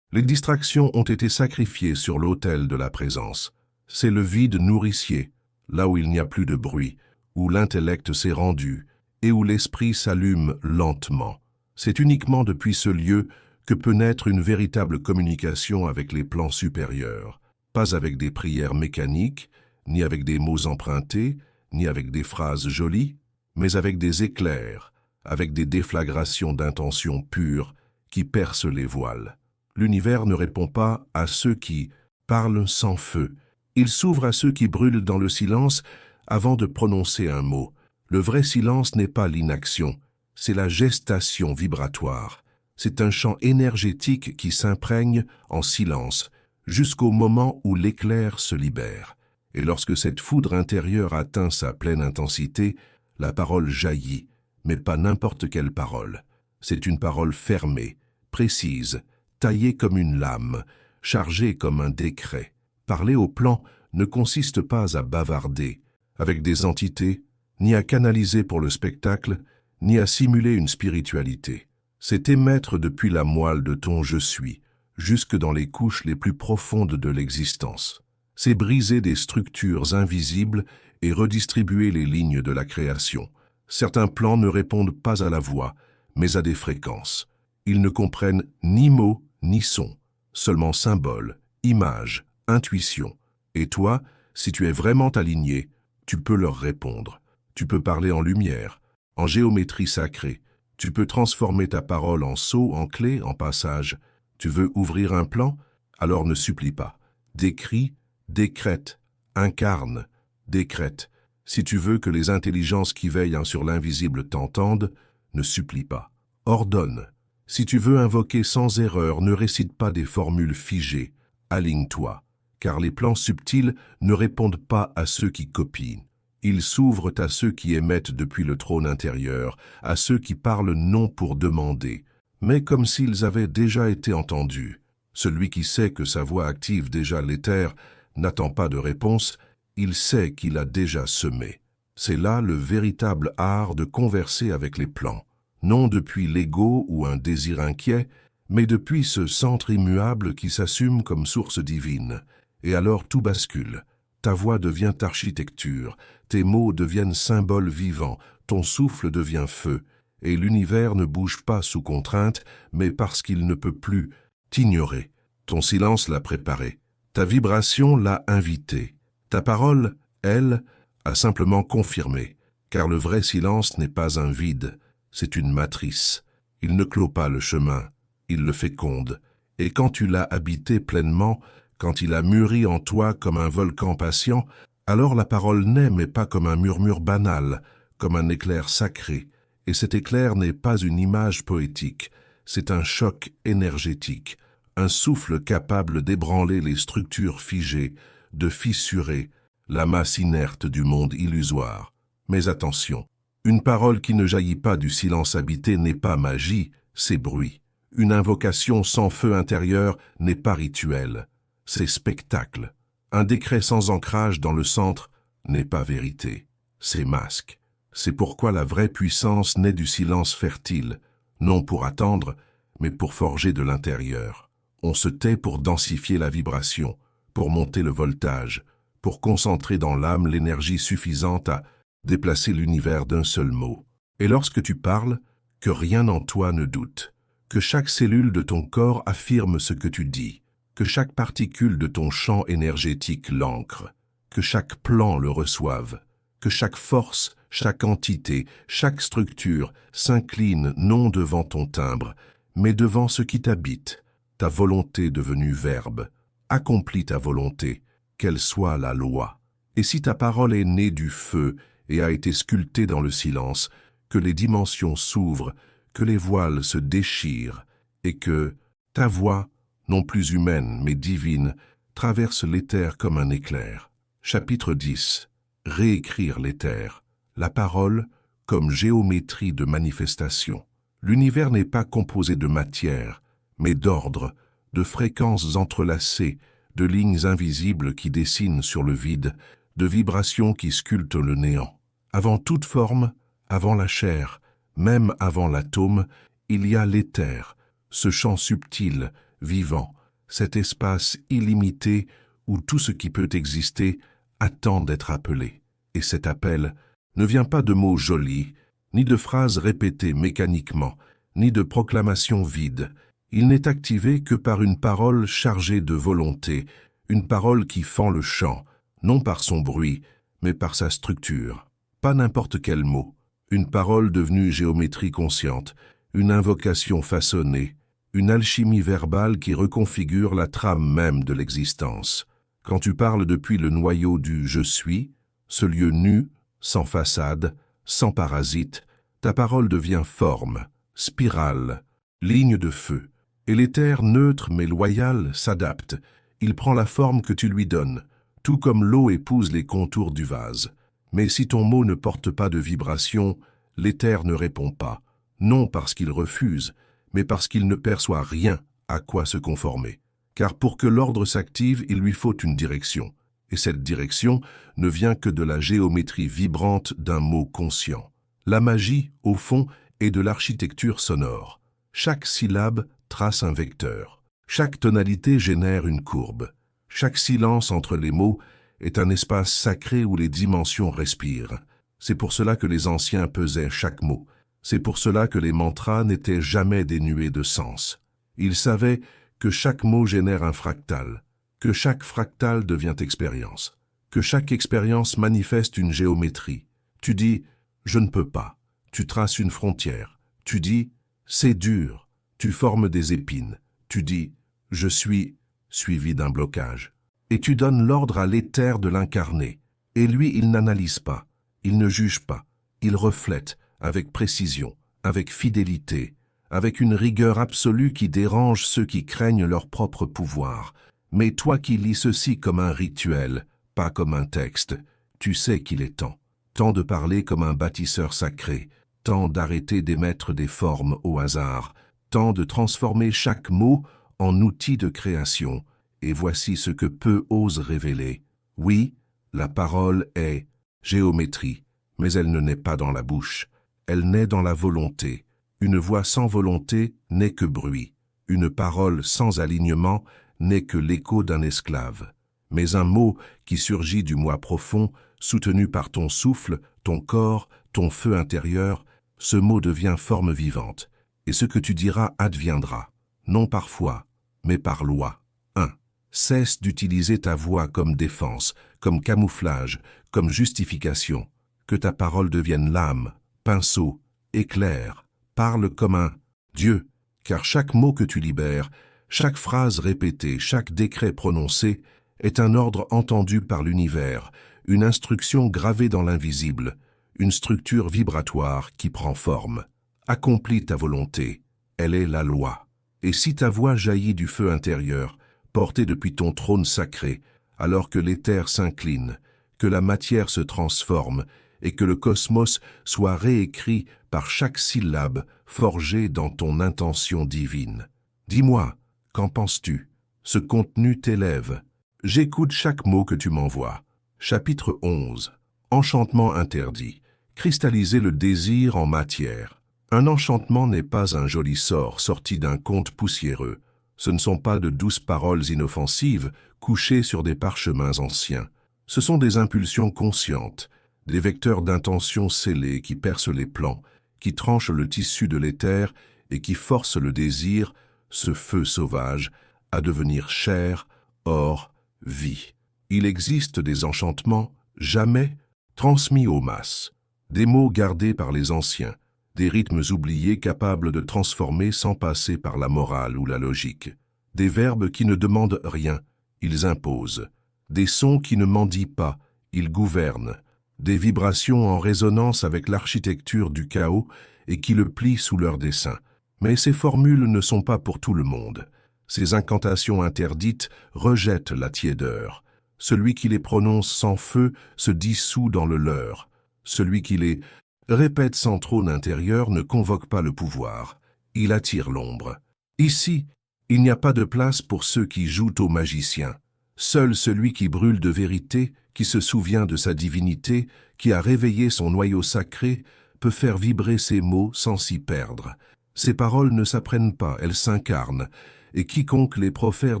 les distractions ont été sacrifiées sur l'autel de la présence. C'est le vide nourricier, là où il n'y a plus de bruit, où l'intellect s'est rendu et où l'esprit s'allume lentement. C'est uniquement depuis ce lieu que peut naître une véritable communication avec les plans supérieurs, pas avec des prières mécaniques, ni avec des mots empruntés, ni avec des phrases jolies, mais avec des éclairs, avec des déflagrations d'intentions pures qui percent les voiles. L'univers ne répond pas à ceux qui parlent sans feu. Il s'ouvre à ceux qui brûlent dans le silence avant de prononcer un mot. Le vrai silence n'est pas l'inaction, c'est la gestation vibratoire. C'est un champ énergétique qui s'imprègne en silence jusqu'au moment où l'éclair se libère. Et lorsque cette foudre intérieure atteint sa pleine intensité, la parole jaillit, mais pas n'importe quelle parole. C'est une parole fermée, précise, taillée comme une lame, chargée comme un décret. Parler au plan ne consiste pas à bavarder avec des entités, ni à canaliser pour le spectacle, ni à simuler une spiritualité. C'est émettre depuis la moelle de ton « je suis », jusque dans les couches les plus profondes de l'existence. C'est briser des structures invisibles et redistribuer les lignes de la création. Certains plans ne répondent pas à la voix, mais à des fréquences. Ils ne comprennent ni mots ni sons, seulement symboles, images, intuitions. Et toi, si tu es vraiment aligné, tu peux leur répondre. Tu peux parler en lumière, en géométrie sacrée. Tu peux transformer ta parole en sceau, en clé, en passage. Tu veux ouvrir un plan? Alors ne supplie pas. Décris, décrète, incarne, décrète. Si tu veux que les intelligences qui veillent sur l'invisible t'entendent, ne supplie pas. Ordonne. Si tu veux invoquer sans erreur, ne récite pas des formules figées. Aligne-toi, car les plans subtils ne répondent pas à ceux qui copient. Ils s'ouvrent à ceux qui émettent depuis le trône intérieur, à ceux qui parlent non pour demander, mais comme s'ils avaient déjà été entendus. Celui qui sait que sa voix active déjà l'éther n'attend pas de réponse, il sait qu'il a déjà semé. C'est là le véritable art de converser avec les plans, non depuis l'ego ou un désir inquiet, mais depuis ce centre immuable qui s'assume comme source divine. Et alors tout bascule. Ta voix devient architecture, tes mots deviennent symboles vivants, ton souffle devient feu, et l'univers ne bouge pas sous contrainte, mais parce qu'il ne peut plus t'ignorer. Ton silence l'a préparé, ta vibration l'a invité, ta parole, elle, a simplement confirmé, car le vrai silence n'est pas un vide, c'est une matrice. Il ne clôt pas le chemin, il le féconde, et quand tu l'as habité pleinement, quand il a mûri en toi comme un volcan patient, alors la parole naît, mais pas comme un murmure banal, comme un éclair sacré, et cet éclair n'est pas une image poétique, c'est un choc énergétique, un souffle capable d'ébranler les structures figées, de fissurer la masse inerte du monde illusoire. Mais attention, une parole qui ne jaillit pas du silence habité n'est pas magie, c'est bruit. Une invocation sans feu intérieur n'est pas rituel, c'est spectacle. Un décret sans ancrage dans le centre n'est pas vérité, c'est masque. C'est pourquoi la vraie puissance naît du silence fertile, non pour attendre, mais pour forger de l'intérieur. On se tait pour densifier la vibration, pour monter le voltage, pour concentrer dans l'âme l'énergie suffisante à déplacer l'univers d'un seul mot. Et lorsque tu parles, que rien en toi ne doute, que chaque cellule de ton corps affirme ce que tu dis, que chaque particule de ton champ énergétique l'ancre, que chaque plan le reçoive, que chaque force, chaque entité, chaque structure s'incline non devant ton timbre, mais devant ce qui t'habite, ta volonté devenue verbe. Accomplis ta volonté, qu'elle soit la loi. Et si ta parole est née du feu et a été sculptée dans le silence, que les dimensions s'ouvrent, que les voiles se déchirent, et que ta voix, non plus humaine mais divine, traverse l'éther comme un éclair. Chapitre 10. Réécrire l'éther. La parole comme géométrie de manifestation. L'univers n'est pas composé de matière, mais d'ordre, de fréquences entrelacées, de lignes invisibles qui dessinent sur le vide, de vibrations qui sculptent le néant. Avant toute forme, avant la chair, même avant l'atome, il y a l'éther, ce champ subtil, vivant, cet espace illimité où tout ce qui peut exister attend d'être appelé. Et cet appel ne vient pas de mots jolis, ni de phrases répétées mécaniquement, ni de proclamations vides. Il n'est activé que par une parole chargée de volonté, une parole qui fend le champ, non par son bruit, mais par sa structure. Pas n'importe quel mot, une parole devenue géométrie consciente, une invocation façonnée, une alchimie verbale qui reconfigure la trame même de l'existence. Quand tu parles depuis le noyau du « je suis », ce lieu nu, sans façade, sans parasite, ta parole devient forme, spirale, ligne de feu. Et l'éther neutre mais loyal s'adapte, il prend la forme que tu lui donnes, tout comme l'eau épouse les contours du vase. Mais si ton mot ne porte pas de vibration, l'éther ne répond pas, non parce qu'il refuse, mais parce qu'il ne perçoit rien à quoi se conformer. Car pour que l'ordre s'active, il lui faut une direction, et cette direction ne vient que de la géométrie vibrante d'un mot conscient. La magie, au fond, est de l'architecture sonore. Chaque syllabe trace un vecteur. Chaque tonalité génère une courbe. Chaque silence entre les mots est un espace sacré où les dimensions respirent. C'est pour cela que les anciens pesaient chaque mot. C'est pour cela que les mantras n'étaient jamais dénués de sens. Ils savaient que chaque mot génère un fractal, que chaque fractal devient expérience, que chaque expérience manifeste une géométrie. Tu dis « je ne peux pas », tu traces une frontière. Tu dis « c'est dur », tu formes des épines. Tu dis « je suis », suivi d'un blocage. Et tu donnes l'ordre à l'éther de l'incarner. Et lui, il n'analyse pas, il ne juge pas, il reflète avec précision, avec fidélité, avec une rigueur absolue qui dérange ceux qui craignent leur propre pouvoir. Mais toi qui lis ceci comme un rituel, pas comme un texte, tu sais qu'il est temps de parler comme un bâtisseur sacré, temps d'arrêter d'émettre des formes au hasard, temps de transformer chaque mot en outil de création. Et voici ce que peu osent révéler. Oui, la parole est géométrie, mais elle ne naît pas dans la bouche, elle naît dans la volonté. Une voix sans volonté n'est que bruit. Une parole sans alignement n'est que l'écho d'un esclave. Mais un mot qui surgit du moi profond, soutenu par ton souffle, ton corps, ton feu intérieur, ce mot devient forme vivante, et ce que tu diras adviendra, non par foi, mais par loi. 1. Cesse d'utiliser ta voix comme défense, comme camouflage, comme justification. Que ta parole devienne lame, pinceau, éclair. Parle comme un Dieu, car chaque mot que tu libères, chaque phrase répétée, chaque décret prononcé est un ordre entendu par l'univers, une instruction gravée dans l'invisible, une structure vibratoire qui prend forme. Accomplis ta volonté, elle est la loi. Et si ta voix jaillit du feu intérieur, porté depuis ton trône sacré, alors que l'éther s'incline, que la matière se transforme et que le cosmos soit réécrit par chaque syllabe forgée dans ton intention divine. Dis-moi, qu'en penses-tu? Ce contenu t'élève. J'écoute chaque mot que tu m'envoies. Chapitre 11. Enchantement interdit. Cristalliser le désir en matière. Un enchantement n'est pas un joli sort sorti d'un conte poussiéreux. Ce ne sont pas de douces paroles inoffensives couchées sur des parchemins anciens. Ce sont des impulsions conscientes, des vecteurs d'intention scellés qui percent les plans, qui tranchent le tissu de l'éther et qui forcent le désir, ce feu sauvage, à devenir chair, or, vie. Il existe des enchantements, jamais transmis aux masses, des mots gardés par les anciens, des rythmes oubliés capables de transformer sans passer par la morale ou la logique, des verbes qui ne demandent rien, ils imposent, des sons qui ne mendient pas, ils gouvernent, des vibrations en résonance avec l'architecture du chaos et qui le plient sous leur dessein. Mais ces formules ne sont pas pour tout le monde. Ces incantations interdites rejettent la tiédeur. Celui qui les prononce sans feu se dissout dans le leur. Celui qui les répète sans trône intérieur ne convoque pas le pouvoir. Il attire l'ombre. Ici, il n'y a pas de place pour ceux qui jouent aux magiciens. Seul celui qui brûle de vérité, qui se souvient de sa divinité, qui a réveillé son noyau sacré, peut faire vibrer ses mots sans s'y perdre. Ces paroles ne s'apprennent pas, elles s'incarnent, et quiconque les profère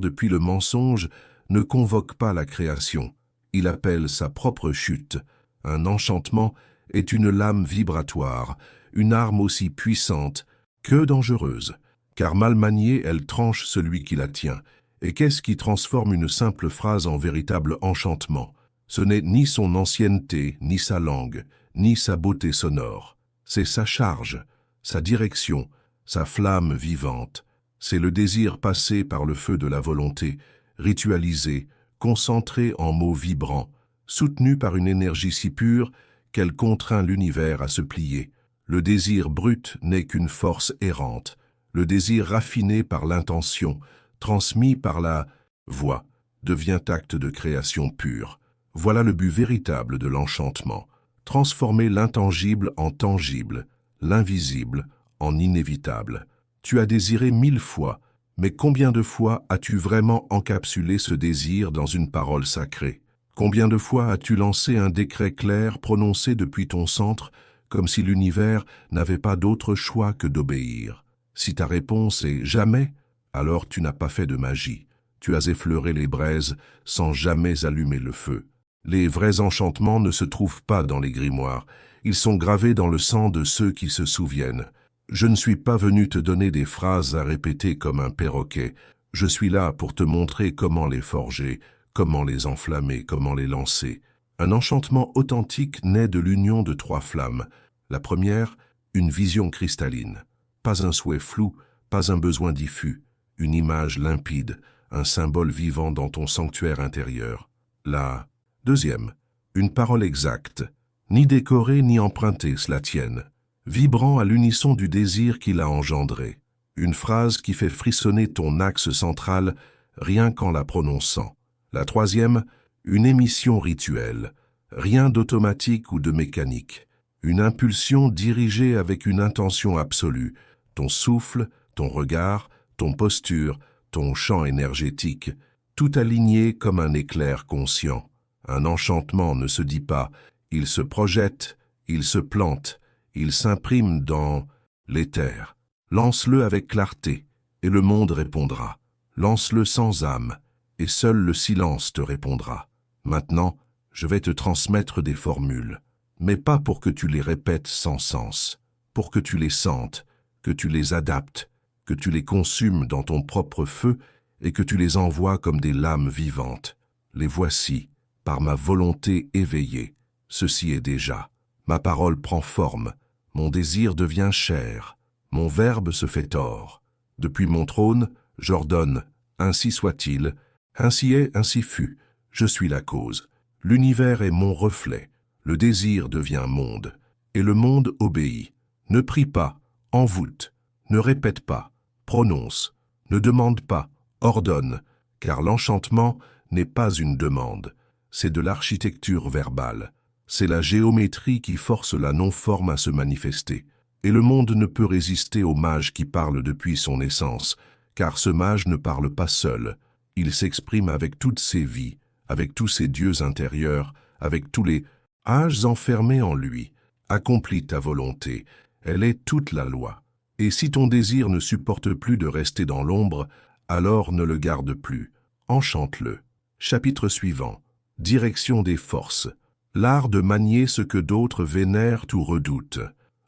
depuis le mensonge ne convoque pas la création. Il appelle sa propre chute. Un enchantement est une lame vibratoire, une arme aussi puissante que dangereuse, car mal maniée, elle tranche celui qui la tient. Et qu'est-ce qui transforme une simple phrase en véritable enchantement? Ce n'est ni son ancienneté, ni sa langue, ni sa beauté sonore. C'est sa charge, sa direction, sa flamme vivante. C'est le désir passé par le feu de la volonté, ritualisé, concentré en mots vibrants, soutenu par une énergie si pure qu'elle contraint l'univers à se plier. Le désir brut n'est qu'une force errante. Le désir raffiné par l'intention, transmis par la voix, devient acte de création pure. Voilà le but véritable de l'enchantement. Transformer l'intangible en tangible, l'invisible en inévitable. Tu as désiré 1000 fois, mais combien de fois as-tu vraiment encapsulé ce désir dans une parole sacrée? Combien de fois as-tu lancé un décret clair prononcé depuis ton centre, comme si l'univers n'avait pas d'autre choix que d'obéir? Si ta réponse est « jamais », alors tu n'as pas fait de magie. Tu as effleuré les braises sans jamais allumer le feu. Les vrais enchantements ne se trouvent pas dans les grimoires. Ils sont gravés dans le sang de ceux qui se souviennent. Je ne suis pas venu te donner des phrases à répéter comme un perroquet. Je suis là pour te montrer comment les forger, comment les enflammer, comment les lancer. Un enchantement authentique naît de l'union de 3 flammes. La première, une vision cristalline. Pas un souhait flou, pas un besoin diffus. Une image limpide, un symbole vivant dans ton sanctuaire intérieur. La deuxième, une parole exacte, ni décorée ni empruntée, cela tienne, vibrant à l'unisson du désir qui l'a engendré. Une phrase qui fait frissonner ton axe central rien qu'en la prononçant. La troisième, une émission rituelle, rien d'automatique ou de mécanique. Une impulsion dirigée avec une intention absolue, ton souffle, ton regard, ton posture, ton champ énergétique, tout aligné comme un éclair conscient. Un enchantement ne se dit pas, il se projette, il se plante, il s'imprime dans l'éther. Lance-le avec clarté, et le monde répondra. Lance-le sans âme, et seul le silence te répondra. Maintenant, je vais te transmettre des formules, mais pas pour que tu les répètes sans sens. pour que tu les sentes, que tu les adaptes, que tu les consumes dans ton propre feu et que tu les envoies comme des lames vivantes. Les voici, par ma volonté éveillée. Ceci est déjà. Ma parole prend forme, mon désir devient chair, mon verbe se fait or. Depuis mon trône, j'ordonne, ainsi soit-il, ainsi est, ainsi fut, je suis la cause. L'univers est mon reflet, le désir devient monde, et le monde obéit. Ne prie pas, envoûte, ne répète pas, prononce, ne demande pas, ordonne, car l'enchantement n'est pas une demande, c'est de l'architecture verbale. C'est la géométrie qui force la non-forme à se manifester. Et le monde ne peut résister au mage qui parle depuis son naissance, car ce mage ne parle pas seul. Il s'exprime avec toutes ses vies, avec tous ses dieux intérieurs, avec tous les âges enfermés en lui. Accomplis ta volonté, elle est toute la loi. Et si ton désir ne supporte plus de rester dans l'ombre, alors ne le garde plus. Enchante-le. Chapitre suivant. Direction des forces. L'art de manier ce que d'autres vénèrent ou redoutent.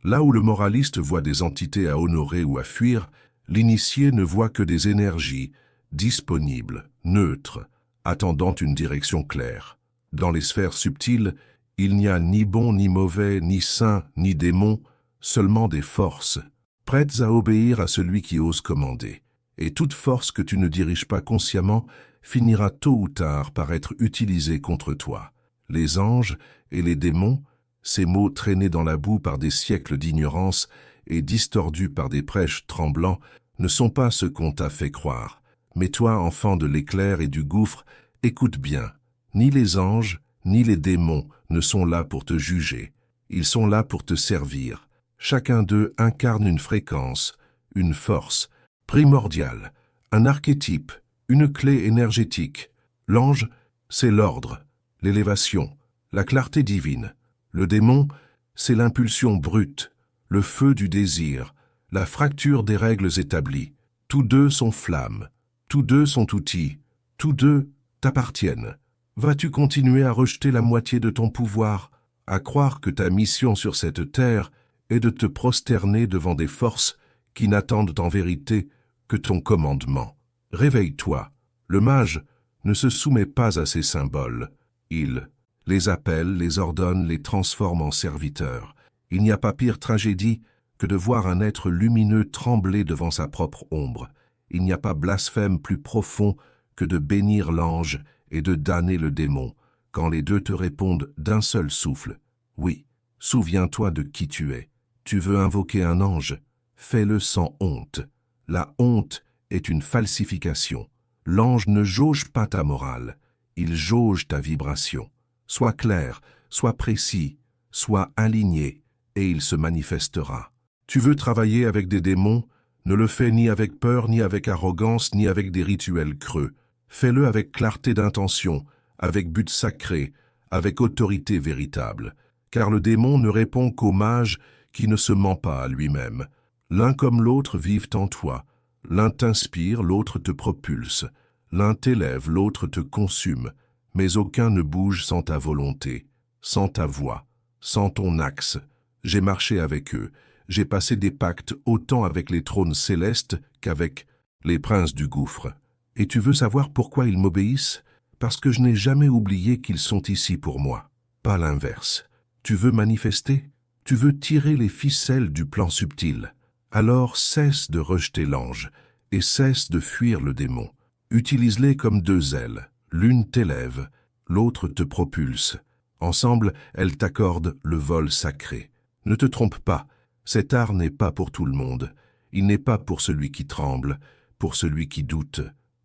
Là où le moraliste voit des entités à honorer ou à fuir, l'initié ne voit que des énergies, disponibles, neutres, attendant une direction claire. Dans les sphères subtiles, il n'y a ni bon ni mauvais, ni saint ni démon, seulement des forces, prêtes à obéir à celui qui ose commander. Et toute force que tu ne diriges pas consciemment finira tôt ou tard par être utilisée contre toi. Les anges et les démons, ces mots traînés dans la boue par des siècles d'ignorance et distordus par des prêches tremblants, ne sont pas ce qu'on t'a fait croire. Mais toi, enfant de l'éclair et du gouffre, écoute bien. Ni les anges, ni les démons ne sont là pour te juger. Ils sont là pour te servir. Chacun d'eux incarne une fréquence, une force, primordiale, un archétype, une clé énergétique. L'ange, c'est l'ordre, l'élévation, la clarté divine. Le démon, c'est l'impulsion brute, le feu du désir, la fracture des règles établies. Tous deux sont flammes, tous deux sont outils, tous deux t'appartiennent. Vas-tu continuer à rejeter la moitié de ton pouvoir, à croire que ta mission sur cette terre est de te prosterner devant des forces qui n'attendent en vérité que ton commandement? Réveille-toi. Le mage ne se soumet pas à ces symboles. Il les appelle, les ordonne, les transforme en serviteurs. Il n'y a pas pire tragédie que de voir un être lumineux trembler devant sa propre ombre. Il n'y a pas blasphème plus profond que de bénir l'ange et de damner le démon, quand les deux te répondent d'un seul souffle. Oui, souviens-toi de qui tu es. Tu veux invoquer un ange, fais-le sans honte. La honte est une falsification. L'ange ne jauge pas ta morale, il jauge ta vibration. Sois clair, sois précis, sois aligné, et il se manifestera. Tu veux travailler avec des démons? Ne le fais ni avec peur, ni avec arrogance, ni avec des rituels creux. Fais-le avec clarté d'intention, avec but sacré, avec autorité véritable. Car le démon ne répond qu'au mage qui ne se ment pas à lui-même. L'un comme l'autre vivent en toi. L'un t'inspire, l'autre te propulse. L'un t'élève, l'autre te consume. Mais aucun ne bouge sans ta volonté, sans ta voix, sans ton axe. J'ai marché avec eux. J'ai passé des pactes autant avec les trônes célestes qu'avec les princes du gouffre. Et tu veux savoir pourquoi ils m'obéissent? Parce que je n'ai jamais oublié qu'ils sont ici pour moi, pas l'inverse. Tu veux manifester? Tu veux tirer les ficelles du plan subtil? Alors cesse de rejeter l'ange et cesse de fuir le démon. Utilise-les comme deux ailes. L'une t'élève, l'autre te propulse. Ensemble, elles t'accordent le vol sacré. Ne te trompe pas, cet art n'est pas pour tout le monde. Il n'est pas pour celui qui tremble, pour celui qui doute,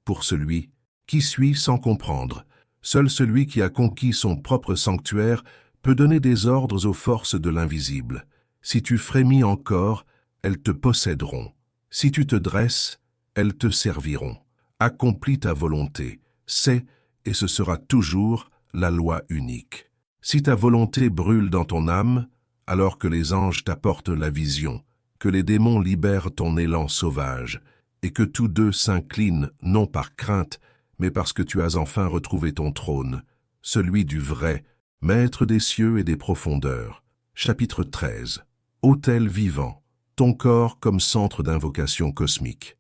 pour celui qui suit sans comprendre. Seul celui qui a conquis son propre sanctuaire peut donner des ordres aux forces de l'invisible. Si tu frémis encore, elles te posséderont. Si tu te dresses, elles te serviront. Accomplis ta volonté, c'est et ce sera toujours la loi unique. Si ta volonté brûle dans ton âme, alors que les anges t'apportent la vision, que les démons libèrent ton élan sauvage, et que tous deux s'inclinent non par crainte, mais parce que tu as enfin retrouvé ton trône, celui du vrai, maître des cieux et des profondeurs. Chapitre 13. Autel vivant, ton corps comme centre d'invocation cosmique.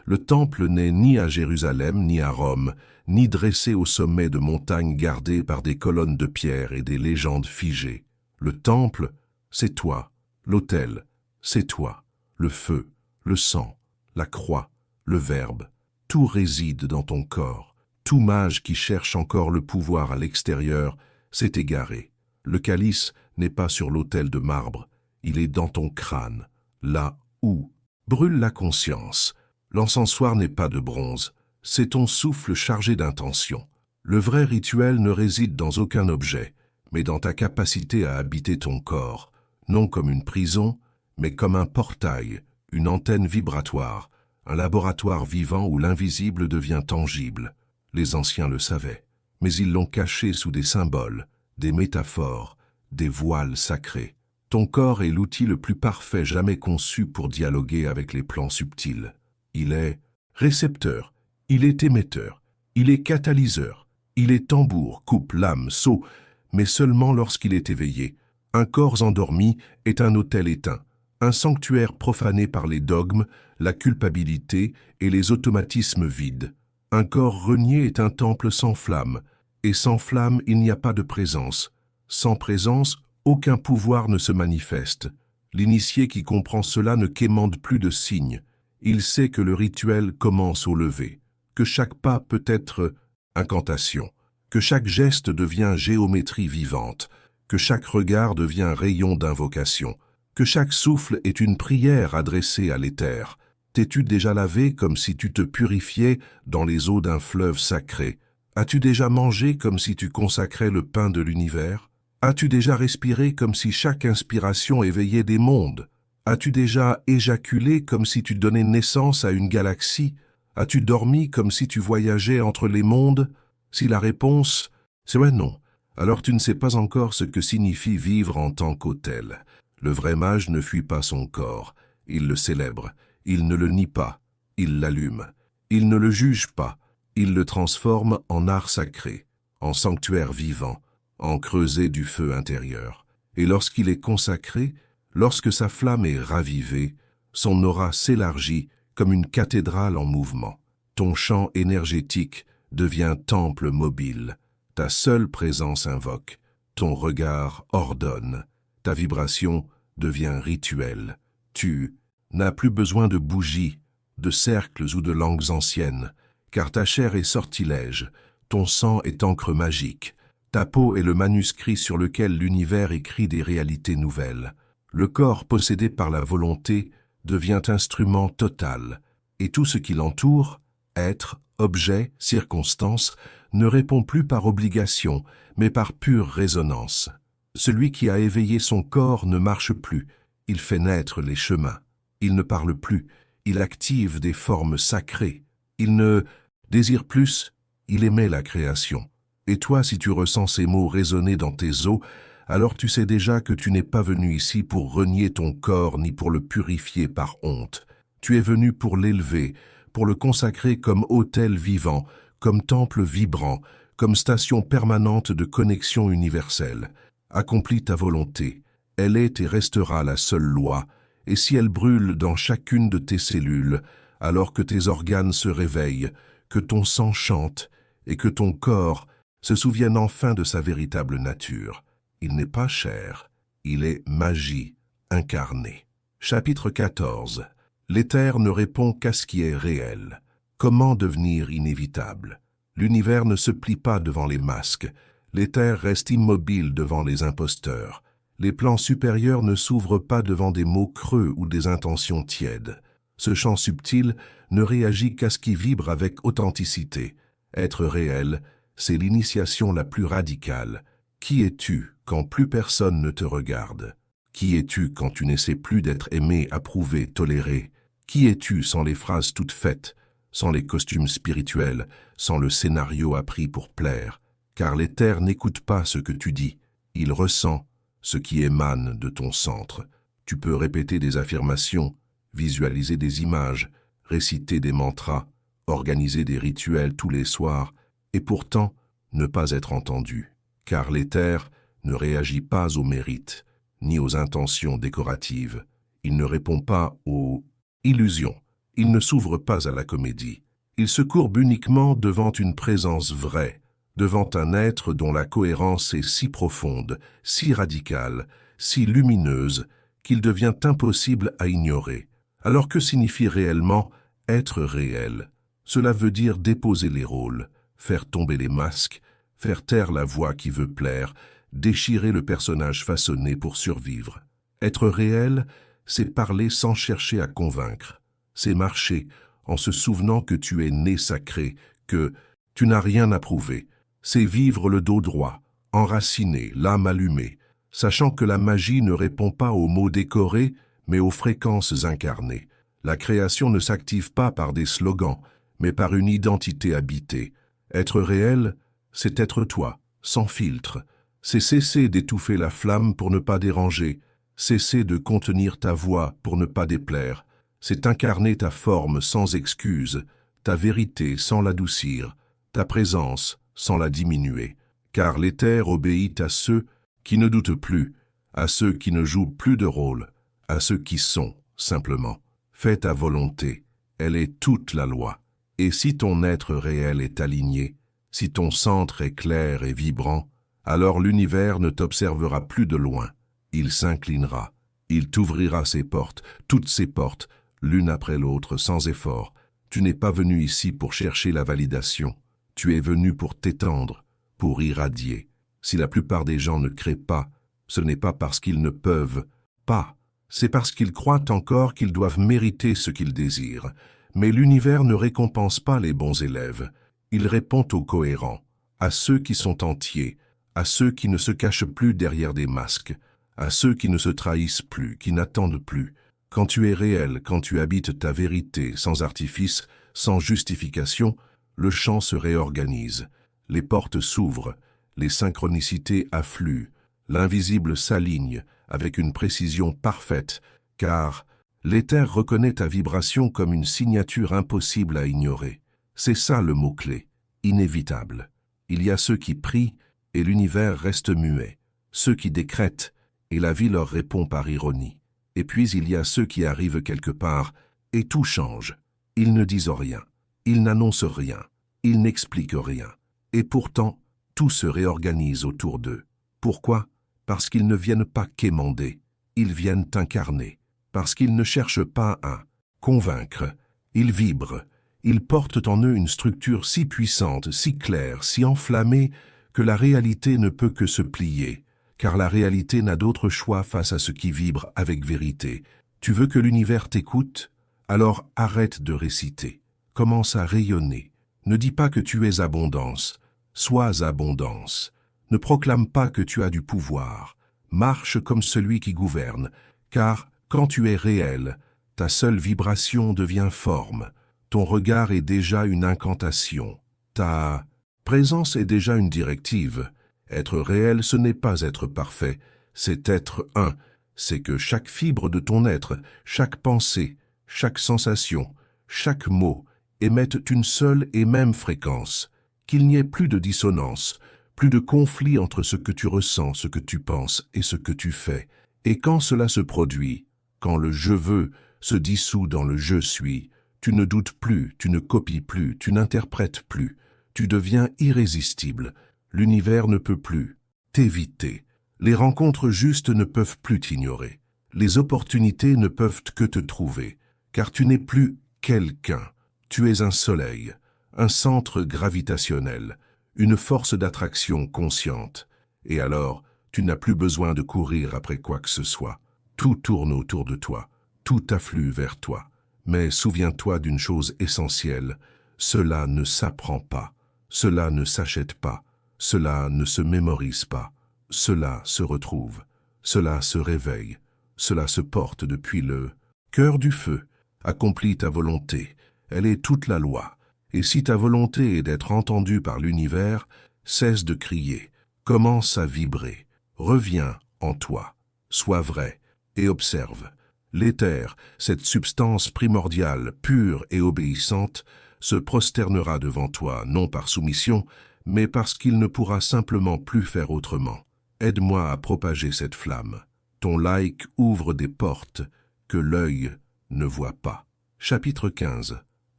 Le temple n'est ni à Jérusalem, ni à Rome, ni dressé au sommet de montagnes gardées par des colonnes de pierre et des légendes figées. Le temple, c'est toi. L'autel, c'est toi. Le feu, le sang, la croix, le Verbe. Tout réside dans ton corps. Tout mage qui cherche encore le pouvoir à l'extérieur s'est égaré. Le calice n'est pas sur l'autel de marbre, il est dans ton crâne, là où brûle la conscience. L'encensoir n'est pas de bronze, c'est ton souffle chargé d'intention. Le vrai rituel ne réside dans aucun objet, mais dans ta capacité à habiter ton corps, non comme une prison, mais comme un portail, une antenne vibratoire, un laboratoire vivant où l'invisible devient tangible. Les anciens le savaient, mais ils l'ont caché sous des symboles, des métaphores, des voiles sacrés. Ton corps est l'outil le plus parfait jamais conçu pour dialoguer avec les plans subtils. Il est récepteur, il est émetteur, il est catalyseur, il est tambour, coupe, lame, sceau, mais seulement lorsqu'il est éveillé. Un corps endormi est un autel éteint, un sanctuaire profané par les dogmes, la culpabilité et les automatismes vides. Un corps renié est un temple sans flamme, et sans flamme il n'y a pas de présence. Sans présence, aucun pouvoir ne se manifeste. L'initié qui comprend cela ne quémande plus de signes. Il sait que le rituel commence au lever, que chaque pas peut être incantation, que chaque geste devient géométrie vivante, que chaque regard devient rayon d'invocation, que chaque souffle est une prière adressée à l'éther. T'es-tu déjà lavé comme si tu te purifiais dans les eaux d'un fleuve sacré? As-tu déjà mangé comme si tu consacrais le pain de l'univers? As-tu déjà respiré comme si chaque inspiration éveillait des mondes? As-tu déjà éjaculé comme si tu donnais naissance à une galaxie? As-tu dormi comme si tu voyageais entre les mondes? Si la réponse, c'est ouais non, alors tu ne sais pas encore ce que signifie vivre en tant qu'autel. Le vrai mage ne fuit pas son corps, il le célèbre. Il ne le nie pas, il l'allume. Il ne le juge pas, il le transforme en art sacré, en sanctuaire vivant, en creuset du feu intérieur. Et lorsqu'il est consacré, lorsque sa flamme est ravivée, son aura s'élargit comme une cathédrale en mouvement. Ton champ énergétique devient temple mobile. Ta seule présence invoque, ton regard ordonne, ta vibration devient rituel. Tu n'a plus besoin de bougies, de cercles ou de langues anciennes, car ta chair est sortilège, ton sang est encre magique, ta peau est le manuscrit sur lequel l'univers écrit des réalités nouvelles. Le corps possédé par la volonté devient instrument total, et tout ce qui l'entoure, être, objet, circonstance, ne répond plus par obligation, mais par pure résonance. Celui qui a éveillé son corps ne marche plus, il fait naître les chemins. Il ne parle plus, il active des formes sacrées. Il ne désire plus, il aimait la création. Et toi, si tu ressens ces mots résonner dans tes os, alors tu sais déjà que tu n'es pas venu ici pour renier ton corps ni pour le purifier par honte. Tu es venu pour l'élever, pour le consacrer comme autel vivant, comme temple vibrant, comme station permanente de connexion universelle. Accomplis ta volonté. Elle est et restera la seule loi. Et si elle brûle dans chacune de tes cellules, alors que tes organes se réveillent, que ton sang chante et que ton corps se souvienne enfin de sa véritable nature. Il n'est pas chair, il est magie incarnée. Chapitre 14. L'éther ne répond qu'à ce qui est réel. Comment devenir inévitable? L'univers ne se plie pas devant les masques. L'éther reste immobile devant les imposteurs. Les plans supérieurs ne s'ouvrent pas devant des mots creux ou des intentions tièdes. Ce champ subtil ne réagit qu'à ce qui vibre avec authenticité. Être réel, c'est l'initiation la plus radicale. Qui es-tu quand plus personne ne te regarde? Qui es-tu quand tu n'essaies plus d'être aimé, approuvé, toléré? Qui es-tu sans les phrases toutes faites, sans les costumes spirituels, sans le scénario appris pour plaire? Car l'éther n'écoute pas ce que tu dis, il ressent ce qui émane de ton centre. Tu peux répéter des affirmations, visualiser des images, réciter des mantras, organiser des rituels tous les soirs, et pourtant ne pas être entendu. Car l'éther ne réagit pas au mérite, ni aux intentions décoratives. Il ne répond pas aux illusions. Il ne s'ouvre pas à la comédie. Il se courbe uniquement devant une présence vraie, devant un être dont la cohérence est si profonde, si radicale, si lumineuse, qu'il devient impossible à ignorer. Alors que signifie réellement être réel? Cela veut dire déposer les rôles, faire tomber les masques, faire taire la voix qui veut plaire, déchirer le personnage façonné pour survivre. Être réel, c'est parler sans chercher à convaincre. C'est marcher en se souvenant que tu es né sacré, que tu n'as rien à prouver. C'est vivre le dos droit, enraciné, l'âme allumée, sachant que la magie ne répond pas aux mots décorés, mais aux fréquences incarnées. La création ne s'active pas par des slogans, mais par une identité habitée. Être réel, c'est être toi, sans filtre. C'est cesser d'étouffer la flamme pour ne pas déranger, cesser de contenir ta voix pour ne pas déplaire. C'est incarner ta forme sans excuse, ta vérité sans l'adoucir, ta présence sans la diminuer. Car l'éther obéit à ceux qui ne doutent plus, à ceux qui ne jouent plus de rôle, à ceux qui sont, simplement. Fais ta volonté, elle est toute la loi. Et si ton être réel est aligné, si ton centre est clair et vibrant, alors l'univers ne t'observera plus de loin. Il s'inclinera, il t'ouvrira ses portes, toutes ses portes, l'une après l'autre, sans effort. Tu n'es pas venu ici pour chercher la validation. Tu es venu pour t'étendre, pour irradier. Si la plupart des gens ne créent pas, ce n'est pas parce qu'ils ne peuvent pas. C'est parce qu'ils croient encore qu'ils doivent mériter ce qu'ils désirent. Mais l'univers ne récompense pas les bons élèves. Il répond aux cohérents, à ceux qui sont entiers, à ceux qui ne se cachent plus derrière des masques, à ceux qui ne se trahissent plus, qui n'attendent plus. Quand tu es réel, quand tu habites ta vérité, sans artifice, sans justification, le champ se réorganise, les portes s'ouvrent, les synchronicités affluent, l'invisible s'aligne avec une précision parfaite, car l'éther reconnaît ta vibration comme une signature impossible à ignorer. C'est ça le mot-clé, inévitable. Il y a ceux qui prient et l'univers reste muet, ceux qui décrètent et la vie leur répond par ironie. Et puis il y a ceux qui arrivent quelque part et tout change. Ils ne disent rien, ils n'annoncent rien, ils n'expliquent rien. Et pourtant, tout se réorganise autour d'eux. Pourquoi? Parce qu'ils ne viennent pas quémander, ils viennent incarner. Parce qu'ils ne cherchent pas à convaincre, ils vibrent. Ils portent en eux une structure si puissante, si claire, si enflammée, que la réalité ne peut que se plier. Car la réalité n'a d'autre choix face à ce qui vibre avec vérité. Tu veux que l'univers t'écoute? Alors arrête de réciter. Commence à rayonner. Ne dis pas que tu es abondance. Sois abondance. Ne proclame pas que tu as du pouvoir. Marche comme celui qui gouverne. Car quand tu es réel, ta seule vibration devient forme. Ton regard est déjà une incantation. Ta présence est déjà une directive. Être réel, ce n'est pas être parfait, c'est être un. C'est que chaque fibre de ton être, chaque pensée, chaque sensation, chaque mot émettent une seule et même fréquence. Qu'il n'y ait plus de dissonance, plus de conflit entre ce que tu ressens, ce que tu penses et ce que tu fais. Et quand cela se produit, quand le « je veux » se dissout dans le « je suis », tu ne doutes plus, tu ne copies plus, tu n'interprètes plus, tu deviens irrésistible. L'univers ne peut plus t'éviter. Les rencontres justes ne peuvent plus t'ignorer. Les opportunités ne peuvent que te trouver, car tu n'es plus quelqu'un. Tu es un soleil, un centre gravitationnel, une force d'attraction consciente. Et alors, tu n'as plus besoin de courir après quoi que ce soit. Tout tourne autour de toi, tout afflue vers toi. Mais souviens-toi d'une chose essentielle, cela ne s'apprend pas, cela ne s'achète pas, cela ne se mémorise pas, cela se retrouve, cela se réveille, cela se porte depuis le cœur du feu. Accomplis ta volonté, elle est toute la loi. Et si ta volonté est d'être entendue par l'univers, cesse de crier, commence à vibrer, reviens en toi, sois vrai et observe. L'éther, cette substance primordiale, pure et obéissante, se prosternera devant toi, non par soumission, mais parce qu'il ne pourra simplement plus faire autrement. Aide-moi à propager cette flamme. Ton like ouvre des portes que l'œil ne voit pas. Chapitre 15.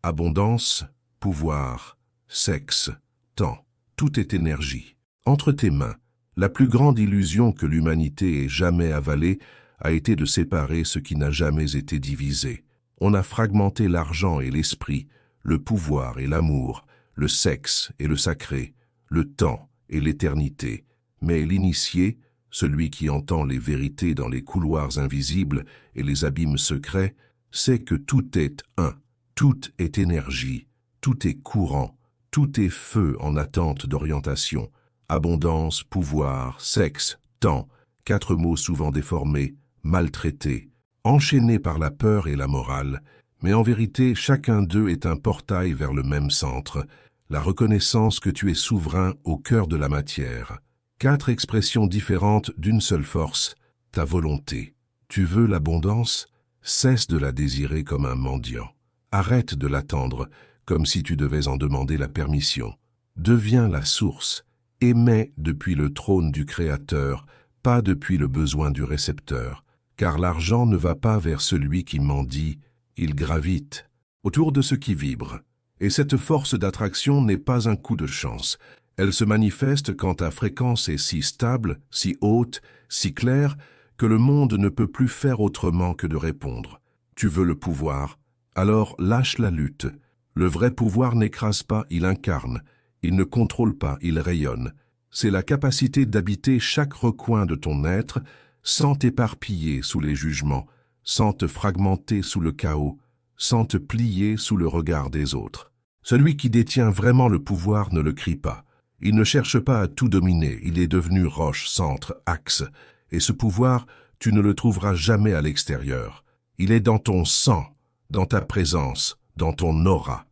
Abondance, pouvoir, sexe, temps. Tout est énergie. Entre tes mains, la plus grande illusion que l'humanité ait jamais avalée a été de séparer ce qui n'a jamais été divisé. On a fragmenté l'argent et l'esprit, le pouvoir et l'amour, le sexe et le sacré, le temps et l'éternité. Mais l'initié, celui qui entend les vérités dans les couloirs invisibles et les abîmes secrets, sait que tout est un, tout est énergie, tout est courant, tout est feu en attente d'orientation. Abondance, pouvoir, sexe, temps, 4 mots souvent déformés, maltraités, enchaînés par la peur et la morale, mais en vérité chacun d'eux est un portail vers le même centre, la reconnaissance que tu es souverain au cœur de la matière. 4 expressions différentes d'une seule force, ta volonté. Tu veux l'abondance? Cesse de la désirer comme un mendiant. Arrête de l'attendre comme si tu devais en demander la permission. Deviens la source. Émets depuis le trône du Créateur, pas depuis le besoin du récepteur. Car l'argent ne va pas vers celui qui mendie, il gravite autour de ce qui vibre. Et cette force d'attraction n'est pas un coup de chance. Elle se manifeste quand ta fréquence est si stable, si haute, si claire, que le monde ne peut plus faire autrement que de répondre. Tu veux le pouvoir? Alors lâche la lutte. Le vrai pouvoir n'écrase pas, il incarne. Il ne contrôle pas, il rayonne. C'est la capacité d'habiter chaque recoin de ton être sans t'éparpiller sous les jugements, sans te fragmenter sous le chaos, sans te plier sous le regard des autres. Celui qui détient vraiment le pouvoir ne le crie pas. Il ne cherche pas à tout dominer, il est devenu roche, centre, axe. Et ce pouvoir, tu ne le trouveras jamais à l'extérieur. Il est dans ton sang, dans ta présence, dans ton aura.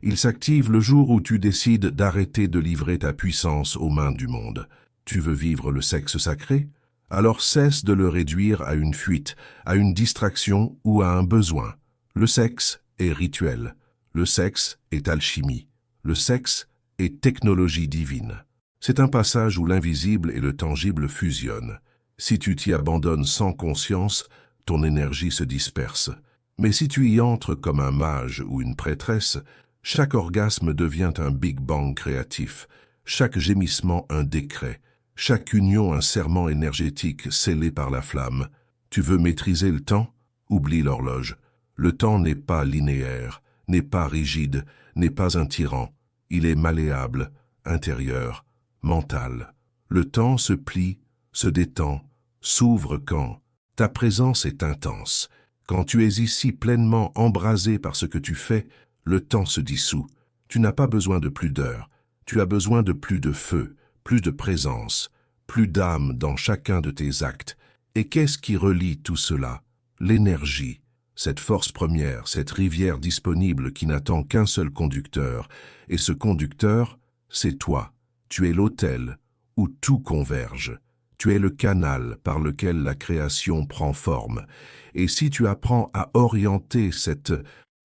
Il s'active le jour où tu décides d'arrêter de livrer ta puissance aux mains du monde. Tu veux vivre le sexe sacré? Alors cesse de le réduire à une fuite, à une distraction ou à un besoin. Le sexe est rituel. Le sexe est alchimie. Le sexe est technologie divine. C'est un passage où l'invisible et le tangible fusionnent. Si tu t'y abandonnes sans conscience, ton énergie se disperse. Mais si tu y entres comme un mage ou une prêtresse, chaque orgasme devient un Big Bang créatif, chaque gémissement un décret, chaque union un serment énergétique scellé par la flamme. Tu veux maîtriser le temps? Oublie l'horloge. Le temps n'est pas linéaire, n'est pas rigide, n'est pas un tyran. Il est malléable, intérieur, mental. Le temps se plie, se détend, s'ouvre quand ta présence est intense. Quand tu es ici pleinement embrasé par ce que tu fais, le temps se dissout. Tu n'as pas besoin de plus d'heures. Tu as besoin de plus de feu, plus de présence, plus d'âme dans chacun de tes actes. Et qu'est-ce qui relie tout cela? L'énergie, cette force première, cette rivière disponible qui n'attend qu'un seul conducteur. Et ce conducteur, c'est toi. Tu es l'autel où tout converge. Tu es le canal par lequel la création prend forme. Et si tu apprends à orienter cette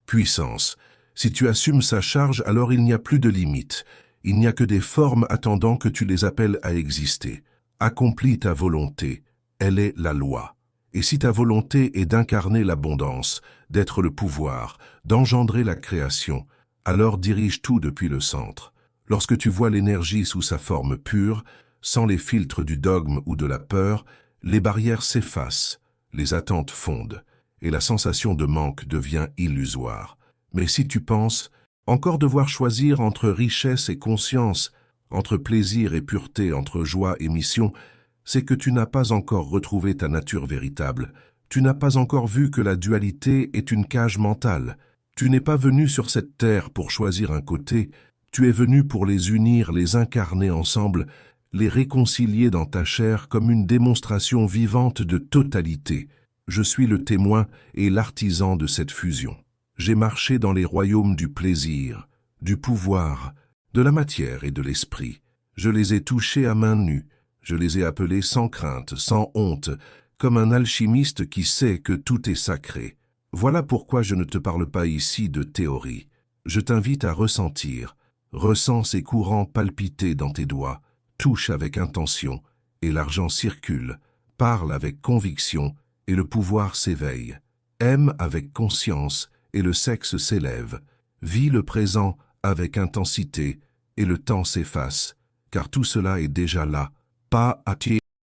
puissance, si tu assumes sa charge, alors il n'y a plus de limites. Il n'y a que des formes attendant que tu les appelles à exister. Accomplis ta volonté. Elle est la loi. Et si ta volonté est d'incarner l'abondance, d'être le pouvoir, d'engendrer la création, alors dirige tout depuis le centre. Lorsque tu vois l'énergie sous sa forme pure, sans les filtres du dogme ou de la peur, les barrières s'effacent, les attentes fondent, et la sensation de manque devient illusoire. Mais si tu penses encore devoir choisir entre richesse et conscience, entre plaisir et pureté, entre joie et mission, c'est que tu n'as pas encore retrouvé ta nature véritable. Tu n'as pas encore vu que la dualité est une cage mentale. Tu n'es pas venu sur cette terre pour choisir un côté, tu es venu pour les unir, les incarner ensemble, les réconcilier dans ta chair comme une démonstration vivante de totalité. Je suis le témoin et l'artisan de cette fusion. J'ai marché dans les royaumes du plaisir, du pouvoir, de la matière et de l'esprit. Je les ai touchés à main nue, je les ai appelés sans crainte, sans honte, comme un alchimiste qui sait que tout est sacré. Voilà pourquoi je ne te parle pas ici de théorie. Je t'invite à ressentir. Ressens ces courants palpiter dans tes doigts, touche avec intention, et l'argent circule, Parle avec conviction et le pouvoir s'éveille. Aime avec conscience et le sexe s'élève. Vis le présent avec intensité et le temps s'efface, car tout cela est déjà là, pas à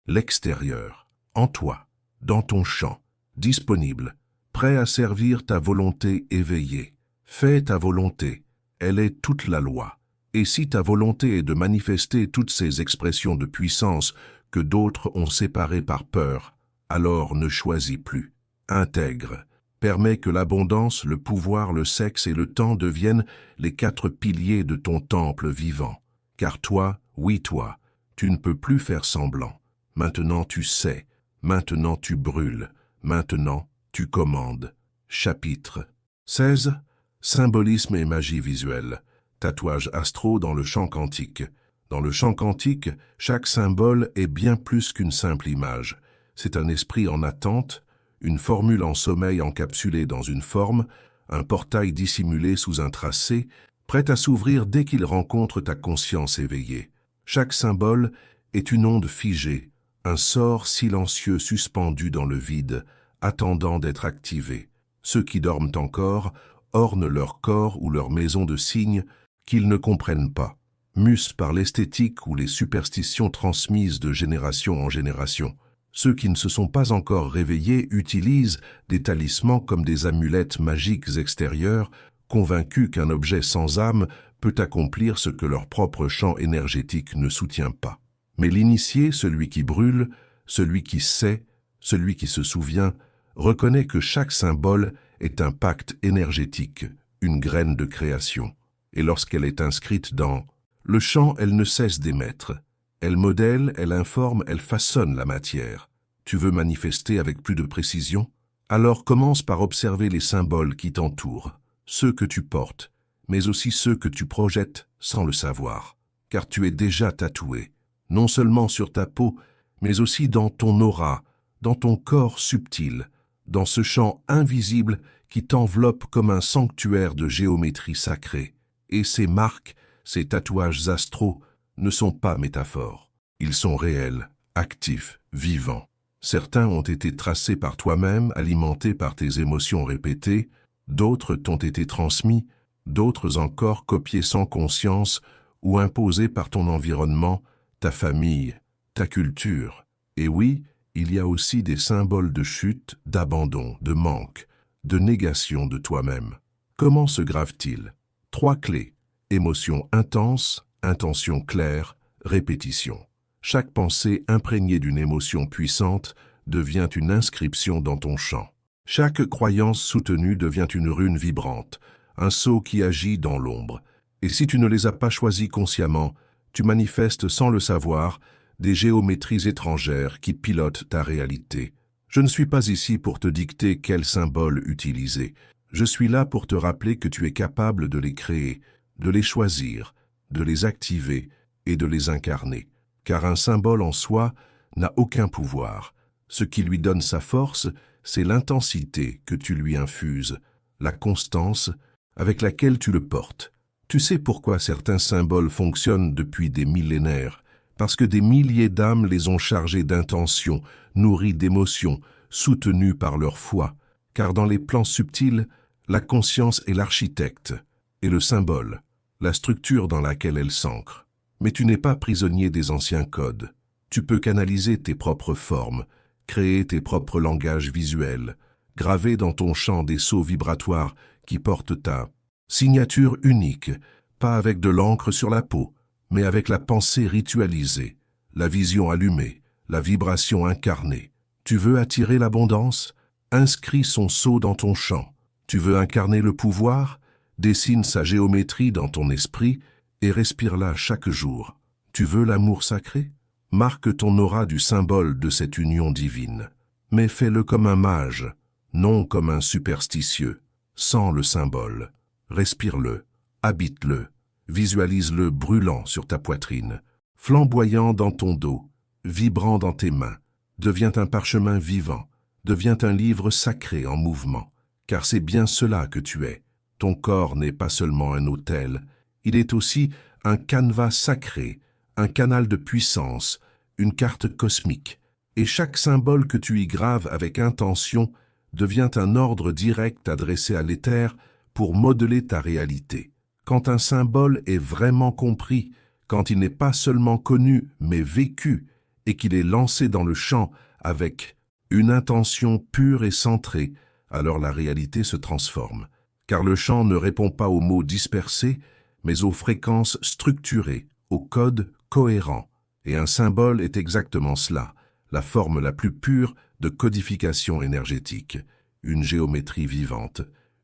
l'extérieur, en toi, dans ton champ, disponible, prêt à servir ta volonté éveillée. Fais ta volonté, elle est toute la loi. Et si ta volonté est de manifester toutes ces expressions de puissance que d'autres ont séparées par peur, alors ne choisis plus. Intègre. Permets que l'abondance, le pouvoir, le sexe et le temps deviennent les 4 piliers de ton temple vivant. Car toi, oui toi, tu ne peux plus faire semblant. Maintenant tu sais, maintenant tu brûles, maintenant tu commandes. Chapitre 16. Symbolisme et magie visuelle. Tatouage astro dans le champ quantique. Dans le champ quantique, chaque symbole est bien plus qu'une simple image. C'est un esprit en attente, une formule en sommeil encapsulée dans une forme, un portail dissimulé sous un tracé, prêt à s'ouvrir dès qu'il rencontre ta conscience éveillée. Chaque symbole est une onde figée, un sort silencieux suspendu dans le vide, attendant d'être activé. Ceux qui dorment encore ornent leur corps ou leur maison de signes qu'ils ne comprennent pas, mus par l'esthétique ou les superstitions transmises de génération en génération. Ceux qui ne se sont pas encore réveillés utilisent des talismans comme des amulettes magiques extérieures, convaincus qu'un objet sans âme peut accomplir ce que leur propre champ énergétique ne soutient pas. Mais l'initié, celui qui brûle, celui qui sait, celui qui se souvient, reconnaît que chaque symbole est un pacte énergétique, une graine de création. Et lorsqu'elle est inscrite dans le champ, elle ne cesse d'émettre. Elle modèle, elle informe, elle façonne la matière. Tu veux manifester avec plus de précision? Alors commence par observer les symboles qui t'entourent, ceux que tu portes, mais aussi ceux que tu projettes sans le savoir. Car tu es déjà tatoué, non seulement sur ta peau, mais aussi dans ton aura, dans ton corps subtil, dans ce champ invisible qui t'enveloppe comme un sanctuaire de géométrie sacrée. Et ces marques, ces tatouages astraux, ne sont pas métaphores. Ils sont réels, actifs, vivants. Certains ont été tracés par toi-même, alimentés par tes émotions répétées, d'autres t'ont été transmis, d'autres encore copiés sans conscience ou imposés par ton environnement, ta famille, ta culture. Et oui, il y a aussi des symboles de chute, d'abandon, de manque, de négation de toi-même. Comment se gravent-ils? 3 clés. Émotion intense, intention claire, répétition. Chaque pensée imprégnée d'une émotion puissante devient une inscription dans ton champ. Chaque croyance soutenue devient une rune vibrante, un sceau qui agit dans l'ombre. Et si tu ne les as pas choisis consciemment, tu manifestes sans le savoir des géométries étrangères qui pilotent ta réalité. Je ne suis pas ici pour te dicter quel symbole utiliser. Je suis là pour te rappeler que tu es capable de les créer, de les choisir, de les activer et de les incarner. Car un symbole en soi n'a aucun pouvoir. Ce qui lui donne sa force, c'est l'intensité que tu lui infuses, la constance avec laquelle tu le portes. Tu sais pourquoi certains symboles fonctionnent depuis des millénaires? Parce que des milliers d'âmes les ont chargés d'intentions, nourris d'émotions, soutenus par leur foi. Car dans les plans subtils, la conscience est l'architecte, et le symbole, la structure dans laquelle elle s'ancre. Mais tu n'es pas prisonnier des anciens codes. Tu peux canaliser tes propres formes, créer tes propres langages visuels, graver dans ton champ des sceaux vibratoires qui portent ta signature unique, pas avec de l'encre sur la peau, mais avec la pensée ritualisée, la vision allumée, la vibration incarnée. Tu veux attirer l'abondance? Inscris son sceau dans ton champ. Tu veux incarner le pouvoir? Dessine sa géométrie dans ton esprit et respire-la chaque jour. Tu veux l'amour sacré? Marque ton aura du symbole de cette union divine. Mais fais-le comme un mage, non comme un superstitieux. Sens le symbole. Respire-le, habite-le, visualise-le brûlant sur ta poitrine, flamboyant dans ton dos, vibrant dans tes mains. Devient un parchemin vivant, devient un livre sacré en mouvement. Car c'est bien cela que tu es. Ton corps n'est pas seulement un autel, il est aussi un canevas sacré, un canal de puissance, une carte cosmique. Et chaque symbole que tu y graves avec intention devient un ordre direct adressé à l'éther pour modeler ta réalité. Quand un symbole est vraiment compris, quand il n'est pas seulement connu mais vécu, et qu'il est lancé dans le champ avec une intention pure et centrée, alors la réalité se transforme. Car le chant ne répond pas aux mots dispersés, mais aux fréquences structurées, aux codes cohérents. Et un symbole est exactement cela, la forme la plus pure de codification énergétique, une géométrie vivante,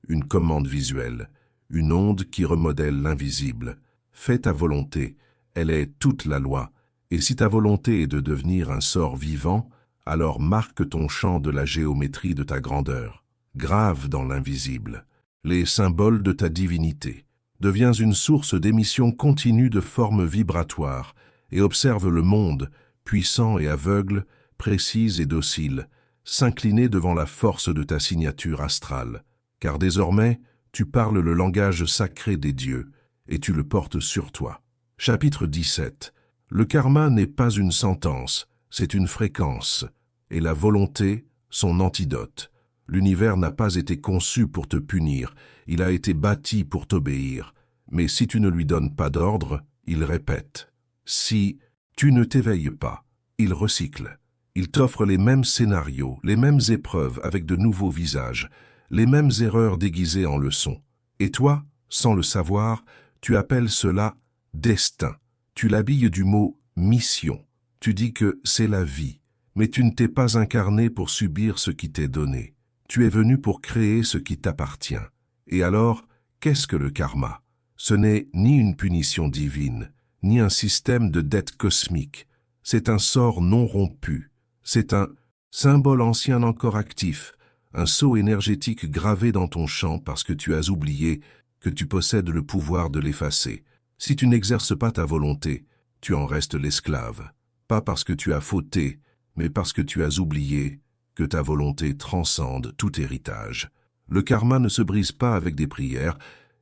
une commande visuelle, une onde qui remodèle l'invisible. Fais ta volonté, elle est toute la loi, et si ta volonté est de devenir un sort vivant, alors marque ton champ de la géométrie de ta grandeur. Grave dans l'invisible les symboles de ta divinité. Deviens une source d'émission continue de formes vibratoires et observe le monde, puissant et aveugle, précis et docile, s'incliner devant la force de ta signature astrale. Car désormais, tu parles le langage sacré des dieux et tu le portes sur toi. Chapitre 17. Le karma n'est pas une sentence, c'est une fréquence, et la volonté, son antidote. L'univers n'a pas été conçu pour te punir, il a été bâti pour t'obéir. Mais si tu ne lui donnes pas d'ordre, il répète. Si tu ne t'éveilles pas, il recycle. Il t'offre les mêmes scénarios, les mêmes épreuves avec de nouveaux visages, les mêmes erreurs déguisées en leçons. Et toi, sans le savoir, tu appelles cela destin. Tu l'habilles du mot mission. Tu dis que c'est la vie, mais tu ne t'es pas incarné pour subir ce qui t'est donné. Tu es venu pour créer ce qui t'appartient. Et alors, qu'est-ce que le karma? Ce n'est ni une punition divine, ni un système de dette cosmique. C'est un sort non rompu. C'est un symbole ancien encore actif, un sceau énergétique gravé dans ton champ parce que tu as oublié que tu possèdes le pouvoir de l'effacer. Si tu n'exerces pas ta volonté, tu en restes l'esclave. Pas parce que tu as fauté, mais parce que tu as oublié que ta volonté transcende tout héritage. Le karma ne se brise pas avec des prières,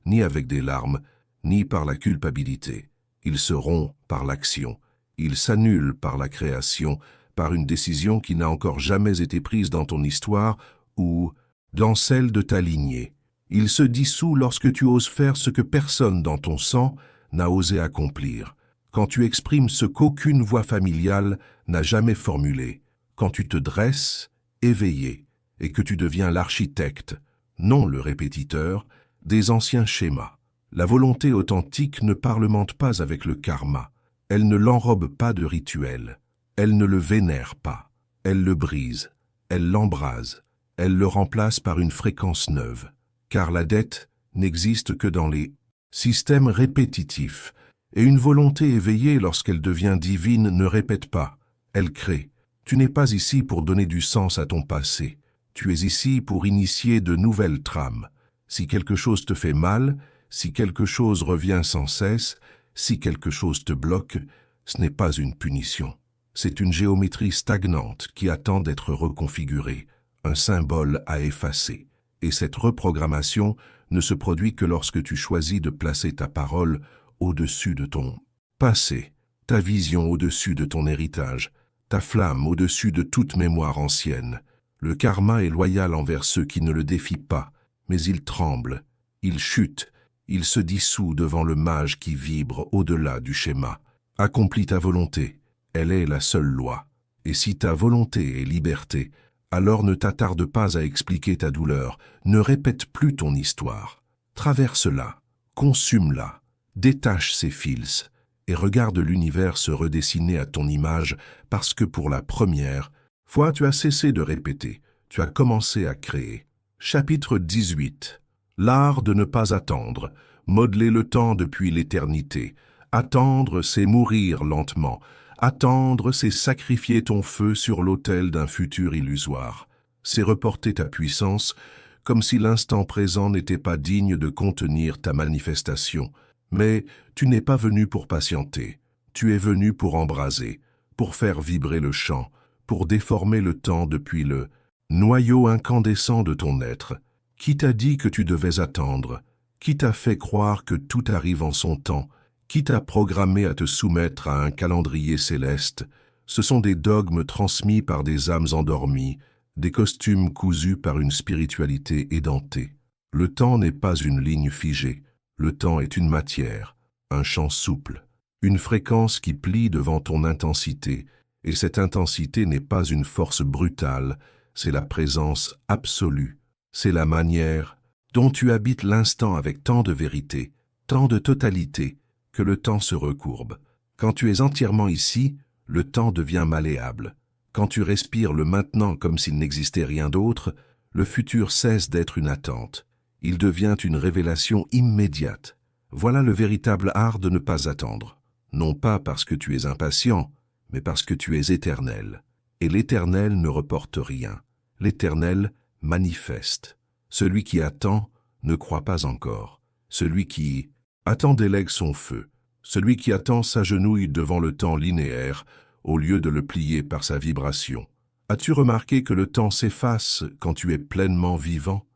ni avec des larmes, ni par la culpabilité. Il se rompt par l'action. Il s'annule par la création, par une décision qui n'a encore jamais été prise dans ton histoire ou dans celle de ta lignée. Il se dissout lorsque tu oses faire ce que personne dans ton sang n'a osé accomplir. Quand tu exprimes ce qu'aucune voix familiale n'a jamais formulé. Quand tu te dresses, éveillé, et que tu deviens l'architecte, non le répétiteur, des anciens schémas. La volonté authentique ne parlemente pas avec le karma. Elle ne l'enrobe pas de rituels. Elle ne le vénère pas. Elle le brise. Elle l'embrase. Elle le remplace par une fréquence neuve. Car la dette n'existe que dans les systèmes répétitifs. Et une volonté éveillée, lorsqu'elle devient divine, ne répète pas. Elle crée. Tu n'es pas ici pour donner du sens à ton passé. Tu es ici pour initier de nouvelles trames. Si quelque chose te fait mal, si quelque chose revient sans cesse, si quelque chose te bloque, ce n'est pas une punition. C'est une géométrie stagnante qui attend d'être reconfigurée, un symbole à effacer. Et cette reprogrammation ne se produit que lorsque tu choisis de placer ta parole au-dessus de ton passé, ta vision au-dessus de ton héritage, ta flamme au-dessus de toute mémoire ancienne. Le karma est loyal envers ceux qui ne le défient pas, mais il tremble, il chute, il se dissout devant le mage qui vibre au-delà du schéma. Accomplis ta volonté, elle est la seule loi. Et si ta volonté est liberté, alors ne t'attarde pas à expliquer ta douleur, ne répète plus ton histoire. Traverse-la, consume-la, détache ses fils, et regarde l'univers se redessiner à ton image parce que pour la première fois, tu as cessé de répéter, tu as commencé à créer. Chapitre 18. L'art de ne pas attendre, modeler le temps depuis l'éternité. Attendre, c'est mourir lentement. Attendre, c'est sacrifier ton feu sur l'autel d'un futur illusoire. C'est reporter ta puissance, comme si l'instant présent n'était pas digne de contenir ta manifestation. Mais tu n'es pas venu pour patienter. Tu es venu pour embraser, pour faire vibrer le champ, pour déformer le temps depuis le noyau incandescent de ton être. Qui t'a dit que tu devais attendre? Qui t'a fait croire que tout arrive en son temps? Qui t'a programmé à te soumettre à un calendrier céleste? Ce sont des dogmes transmis par des âmes endormies, des costumes cousus par une spiritualité édentée. Le temps n'est pas une ligne figée, le temps est une matière, un champ souple, une fréquence qui plie devant ton intensité, et cette intensité n'est pas une force brutale, c'est la présence absolue, c'est la manière dont tu habites l'instant avec tant de vérité, tant de totalité, que le temps se recourbe. Quand tu es entièrement ici, le temps devient malléable. Quand tu respires le maintenant comme s'il n'existait rien d'autre, le futur cesse d'être une attente. Il devient une révélation immédiate. Voilà le véritable art de ne pas attendre. Non pas parce que tu es impatient, mais parce que tu es éternel. Et l'éternel ne reporte rien. L'éternel manifeste. Celui qui attend ne croit pas encore. Celui qui attend délègue son feu. Celui qui attend s'agenouille devant le temps linéaire, au lieu de le plier par sa vibration. As-tu remarqué que le temps s'efface quand tu es pleinement vivant,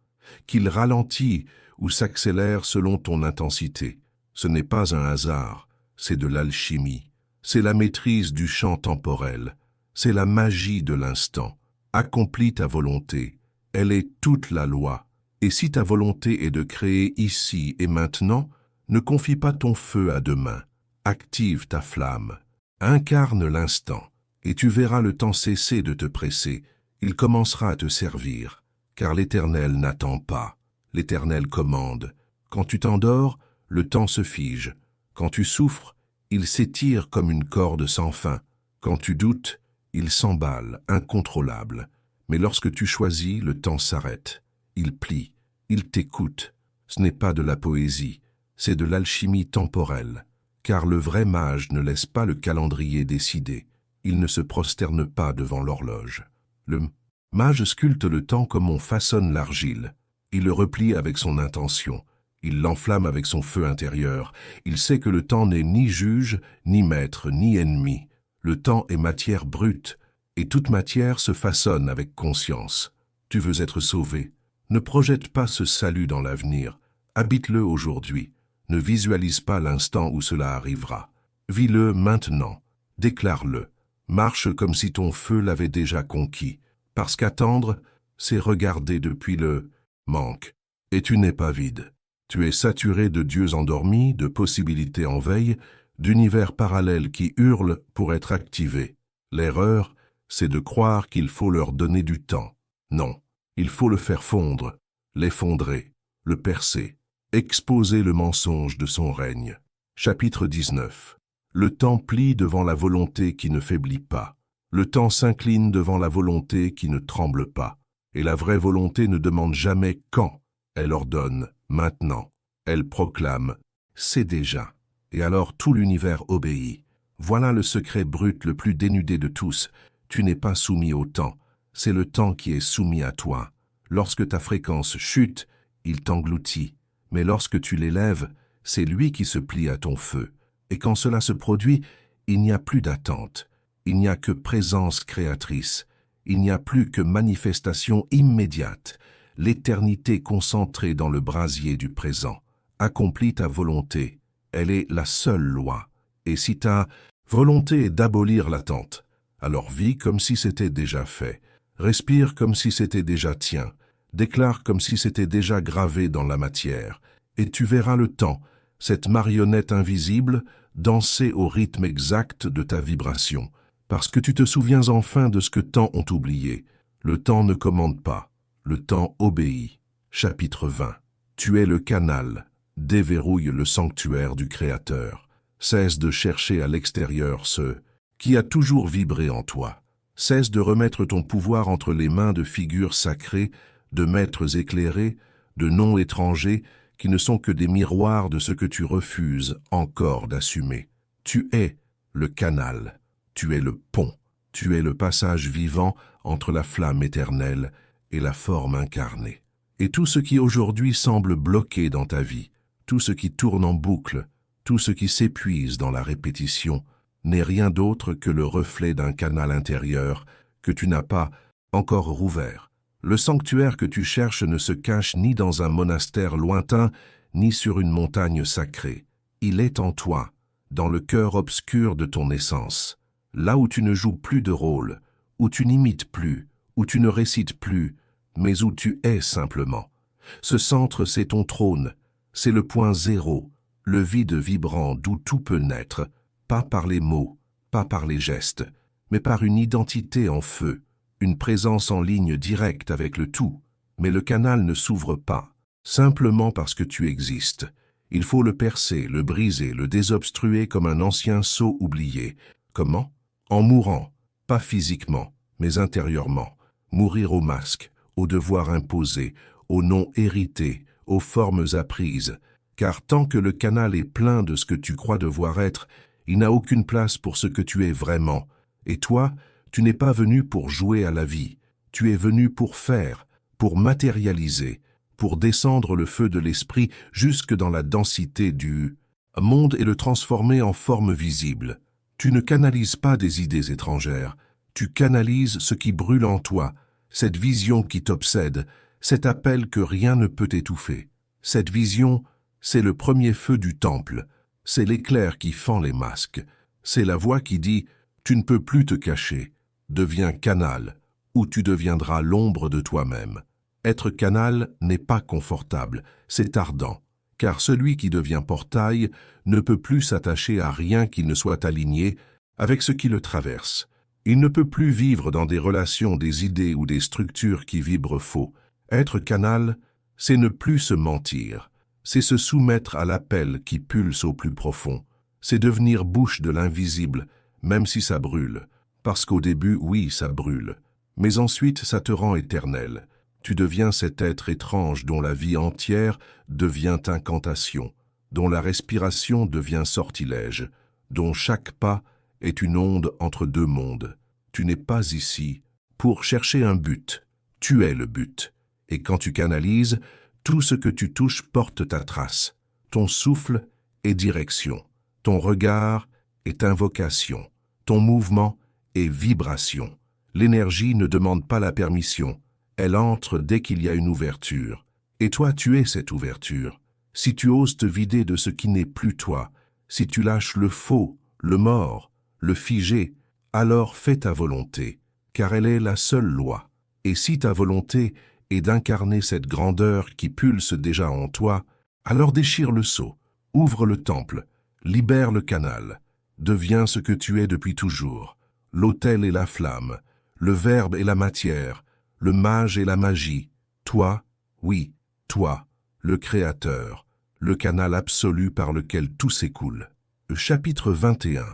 qu'il ralentit ou s'accélère selon ton intensité? Ce n'est pas un hasard, c'est de l'alchimie. C'est la maîtrise du champ temporel. C'est la magie de l'instant. Accomplis ta volonté. Elle est toute la loi. Et si ta volonté est de créer ici et maintenant, ne confie pas ton feu à demain. Active ta flamme. Incarne l'instant, et tu verras le temps cesser de te presser. Il commencera à te servir, car l'Éternel n'attend pas. L'Éternel commande. Quand tu t'endors, le temps se fige. Quand tu souffres, il s'étire comme une corde sans fin. Quand tu doutes, il s'emballe, incontrôlable. Mais lorsque tu choisis, le temps s'arrête. Il plie, il t'écoute. Ce n'est pas de la poésie, c'est de l'alchimie temporelle. Car le vrai mage ne laisse pas le calendrier décider. Il ne se prosterne pas devant l'horloge. Le mage sculpte le temps comme on façonne l'argile. Il le replie avec son intention. Il l'enflamme avec son feu intérieur. Il sait que le temps n'est ni juge, ni maître, ni ennemi. Le temps est matière brute, et toute matière se façonne avec conscience. Tu veux être sauvé. Ne projette pas ce salut dans l'avenir. Habite-le aujourd'hui. Ne visualise pas l'instant où cela arrivera. Vis-le maintenant. Déclare-le. Marche comme si ton feu l'avait déjà conquis. Parce qu'attendre, c'est regarder depuis le manque. Et tu n'es pas vide. Tu es saturé de dieux endormis, de possibilités en veille, d'univers parallèles qui hurlent pour être activés. L'erreur, c'est de croire qu'il faut leur donner du temps. Non, il faut le faire fondre, l'effondrer, le percer, exposer le mensonge de son règne. Chapitre 19. Le temps plie devant la volonté qui ne faiblit pas. Le temps s'incline devant la volonté qui ne tremble pas. Et la vraie volonté ne demande jamais quand. Elle ordonne, maintenant. Elle proclame, c'est déjà. Et alors tout l'univers obéit. Voilà le secret brut le plus dénudé de tous. Tu n'es pas soumis au temps. C'est le temps qui est soumis à toi. Lorsque ta fréquence chute, il t'engloutit. Mais lorsque tu l'élèves, c'est lui qui se plie à ton feu. Et quand cela se produit, il n'y a plus d'attente. Il n'y a que présence créatrice. Il n'y a plus que manifestation immédiate. L'éternité concentrée dans le brasier du présent. Accomplis ta volonté. Elle est la seule loi. Et si ta volonté est d'abolir l'attente, alors vis comme si c'était déjà fait. Respire comme si c'était déjà tien. Déclare comme si c'était déjà gravé dans la matière. Et tu verras le temps, cette marionnette invisible, danser au rythme exact de ta vibration. Parce que tu te souviens enfin de ce que tant ont oublié. Le temps ne commande pas. Le temps obéit. Chapitre 20. Tu es le canal. Déverrouille le sanctuaire du Créateur. Cesse de chercher à l'extérieur ce qui a toujours vibré en toi. Cesse de remettre ton pouvoir entre les mains de figures sacrées, de maîtres éclairés, de noms étrangers, qui ne sont que des miroirs de ce que tu refuses encore d'assumer. Tu es le canal, tu es le pont, tu es le passage vivant entre la flamme éternelle et la forme incarnée. Et tout ce qui aujourd'hui semble bloqué dans ta vie, tout ce qui tourne en boucle, tout ce qui s'épuise dans la répétition, n'est rien d'autre que le reflet d'un canal intérieur que tu n'as pas encore rouvert. Le sanctuaire que tu cherches ne se cache ni dans un monastère lointain, ni sur une montagne sacrée. Il est en toi, dans le cœur obscur de ton essence. là où tu ne joues plus de rôle, où tu n'imites plus, où tu ne récites plus, mais où tu es simplement. Ce centre, c'est ton trône, c'est le point zéro, le vide vibrant d'où tout peut naître, pas par les mots, pas par les gestes, mais par une identité en feu, une présence en ligne directe avec le tout. Mais le canal ne s'ouvre pas, simplement parce que tu existes. Il faut le percer, le briser, le désobstruer comme un ancien sceau oublié. Comment? En mourant, pas physiquement, mais intérieurement. Mourir au masque, au devoir imposé, aux noms hérités, aux formes apprises. Car tant que le canal est plein de ce que tu crois devoir être, il n'a aucune place pour ce que tu es vraiment. Et toi, tu n'es pas venu pour jouer à la vie. Tu es venu pour faire, pour matérialiser, pour descendre le feu de l'esprit jusque dans la densité du monde et le transformer en forme visible. Tu ne canalises pas des idées étrangères, tu canalises ce qui brûle en toi, cette vision qui t'obsède, cet appel que rien ne peut étouffer. Cette vision, c'est le premier feu du temple, c'est l'éclair qui fend les masques, c'est la voix qui dit « Tu ne peux plus te cacher, deviens canal, ou tu deviendras l'ombre de toi-même ». Être canal n'est pas confortable, c'est ardent, car celui qui devient portail ne peut plus s'attacher à rien qui ne soit aligné avec ce qui le traverse. Il ne peut plus vivre dans des relations, des idées ou des structures qui vibrent faux. Être canal, c'est ne plus se mentir, c'est se soumettre à l'appel qui pulse au plus profond, c'est devenir bouche de l'invisible, même si ça brûle, parce qu'au début, oui, ça brûle, mais ensuite ça te rend éternel. Tu deviens cet être étrange dont la vie entière devient incantation, dont la respiration devient sortilège, dont chaque pas est une onde entre deux mondes. Tu n'es pas ici pour chercher un but, tu es le but. Et quand tu canalises, tout ce que tu touches porte ta trace. Ton souffle est direction, ton regard est invocation, ton mouvement est vibration. L'énergie ne demande pas la permission. Elle entre dès qu'il y a une ouverture. Et toi, tu es cette ouverture. Si tu oses te vider de ce qui n'est plus toi, si tu lâches le faux, le mort, le figé, alors fais ta volonté, car elle est la seule loi. Et si ta volonté est d'incarner cette grandeur qui pulse déjà en toi, alors déchire le sceau, ouvre le temple, libère le canal, deviens ce que tu es depuis toujours, l'autel et la flamme, le verbe et la matière, le mage et la magie, toi, oui, toi, le Créateur, le canal absolu par lequel tout s'écoule. Chapitre 21.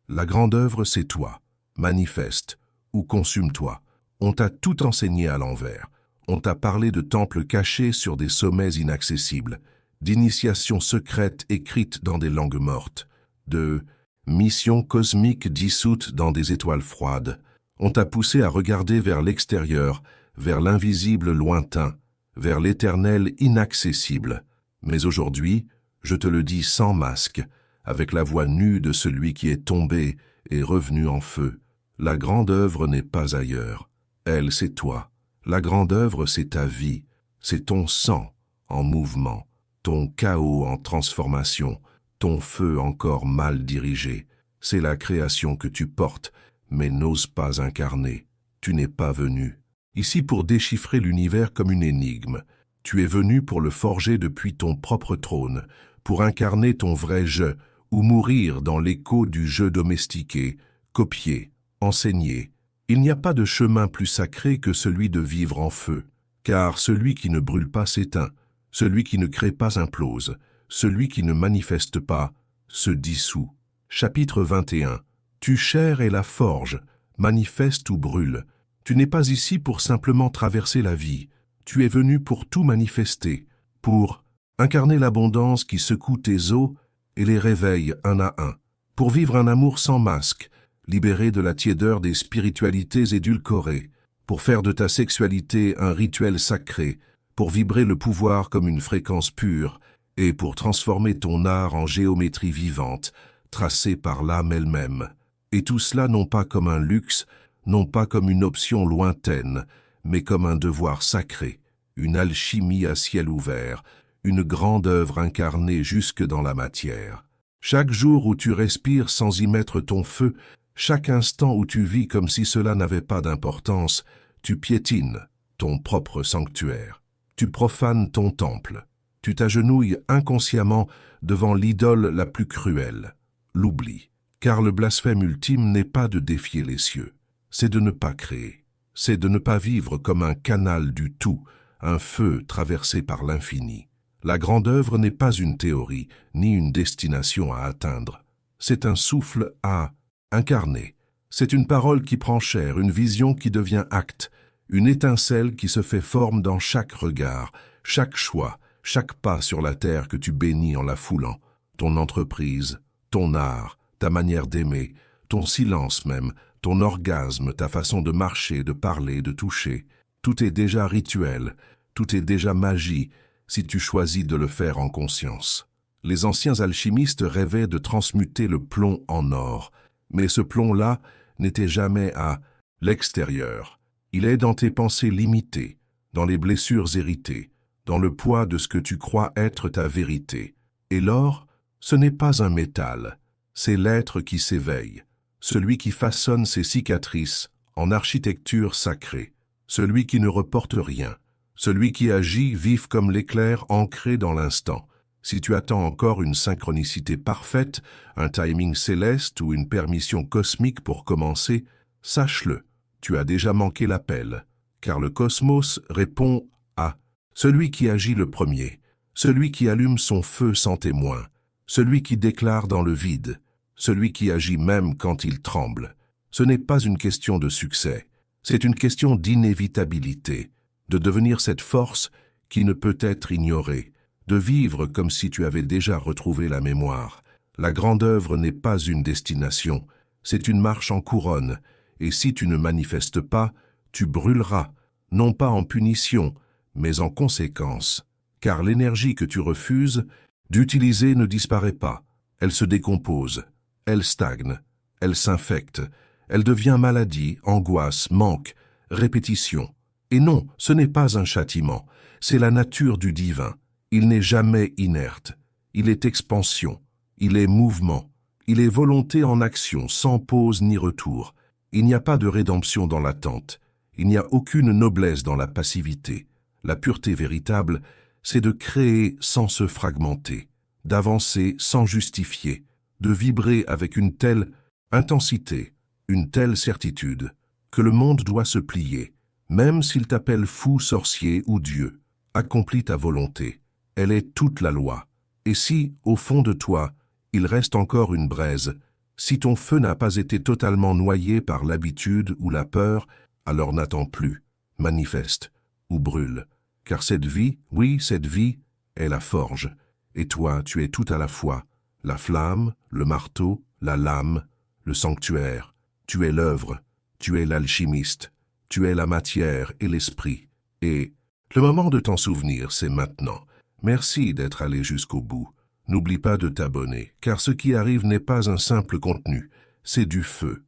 La grande œuvre, c'est toi. Manifeste ou consume-toi. On t'a tout enseigné à l'envers. On t'a parlé de temples cachés sur des sommets inaccessibles, d'initiations secrètes écrites dans des langues mortes, de missions cosmiques dissoutes dans des étoiles froides. On t'a poussé à regarder vers l'extérieur, vers l'invisible lointain, vers l'éternel inaccessible. Mais aujourd'hui, je te le dis sans masque, avec la voix nue de celui qui est tombé et revenu en feu. La grande œuvre n'est pas ailleurs. Elle, c'est toi. La grande œuvre, c'est ta vie. C'est ton sang en mouvement, ton chaos en transformation, ton feu encore mal dirigé. C'est la création que tu portes, mais n'oses pas incarner. Tu n'es pas venu ici pour déchiffrer l'univers comme une énigme. Tu es venu pour le forger depuis ton propre trône, pour incarner ton vrai jeu, ou mourir dans l'écho du jeu domestiqué, copié, enseigné. Il n'y a pas de chemin plus sacré que celui de vivre en feu, car celui qui ne brûle pas s'éteint, celui qui ne crée pas implose, celui qui ne manifeste pas se dissout. Chapitre 21. Tu chair et la forge, manifeste ou brûle. Tu n'es pas ici pour simplement traverser la vie. Tu es venu pour tout manifester, pour incarner l'abondance qui secoue tes os et les réveille un à un, pour vivre un amour sans masque, libéré de la tiédeur des spiritualités édulcorées, pour faire de ta sexualité un rituel sacré, pour vibrer le pouvoir comme une fréquence pure, et pour transformer ton art en géométrie vivante, tracée par l'âme elle-même. Et tout cela non pas comme un luxe, non pas comme une option lointaine, mais comme un devoir sacré, une alchimie à ciel ouvert, une grande œuvre incarnée jusque dans la matière. Chaque jour où tu respires sans y mettre ton feu, Chaque instant où tu vis comme si cela n'avait pas d'importance, tu piétines ton propre sanctuaire. Tu profanes ton temple. Tu t'agenouilles inconsciemment devant l'idole la plus cruelle, l'oubli. Car le blasphème ultime n'est pas de défier les cieux, c'est de ne pas créer. C'est de ne pas vivre comme un canal du tout, un feu traversé par l'infini. La grande œuvre n'est pas une théorie, ni une destination à atteindre. C'est un souffle à incarner. C'est une parole qui prend chair, une vision qui devient acte, une étincelle qui se fait forme dans chaque regard, chaque choix, chaque pas sur la terre que tu bénis en la foulant. Ton entreprise, ton art, ta manière d'aimer, ton silence même, ton orgasme, ta façon de marcher, de parler, de toucher. Tout est déjà rituel, tout est déjà magie, si tu choisis de le faire en conscience. Les anciens alchimistes rêvaient de transmuter le plomb en or, mais ce plomb-là n'était jamais à l'extérieur. Il est dans tes pensées limitées, dans les blessures héritées, dans le poids de ce que tu crois être ta vérité. Et l'or, ce n'est pas un métal, c'est l'être qui s'éveille, celui qui façonne ses cicatrices en architecture sacrée, celui qui ne reporte rien, celui qui agit vif comme l'éclair ancré dans l'instant. Si tu attends encore une synchronicité parfaite, un timing céleste ou une permission cosmique pour commencer, sache-le, tu as déjà manqué l'appel, car le cosmos répond à celui qui agit le premier, celui qui allume son feu sans témoin, celui qui déclare dans le vide, celui qui agit même quand il tremble. Ce n'est pas une question de succès, c'est une question d'inévitabilité, de devenir cette force qui ne peut être ignorée, de vivre comme si tu avais déjà retrouvé la mémoire. La grande œuvre n'est pas une destination, c'est une marche en couronne, et si tu ne manifestes pas, tu brûleras, non pas en punition, mais en conséquence, car l'énergie que tu refuses d'utiliser ne disparaît pas, elle se décompose, elle stagne, elle s'infecte, elle devient maladie, angoisse, manque, répétition. Et non, ce n'est pas un châtiment, c'est la nature du divin. Il n'est jamais inerte, il est expansion, il est mouvement, il est volonté en action, sans pause ni retour. Il n'y a pas de rédemption dans l'attente, il n'y a aucune noblesse dans la passivité. La pureté véritable, c'est de créer sans se fragmenter, d'avancer sans justifier, de vibrer avec une telle intensité, une telle certitude, que le monde doit se plier, même s'il t'appelle fou, sorcier ou Dieu. Accomplis ta volonté. Elle est toute la loi. Et si, au fond de toi, il reste encore une braise, si ton feu n'a pas été totalement noyé par l'habitude ou la peur, alors n'attends plus, manifeste ou brûle. Car cette vie, oui, cette vie, est la forge. Et toi, tu es tout à la fois, la flamme, le marteau, la lame, le sanctuaire. Tu es l'œuvre, tu es l'alchimiste, tu es la matière et l'esprit. Et le moment de t'en souvenir, c'est maintenant. Merci d'être allé jusqu'au bout. N'oublie pas de t'abonner, car ce qui arrive n'est pas un simple contenu, c'est du feu.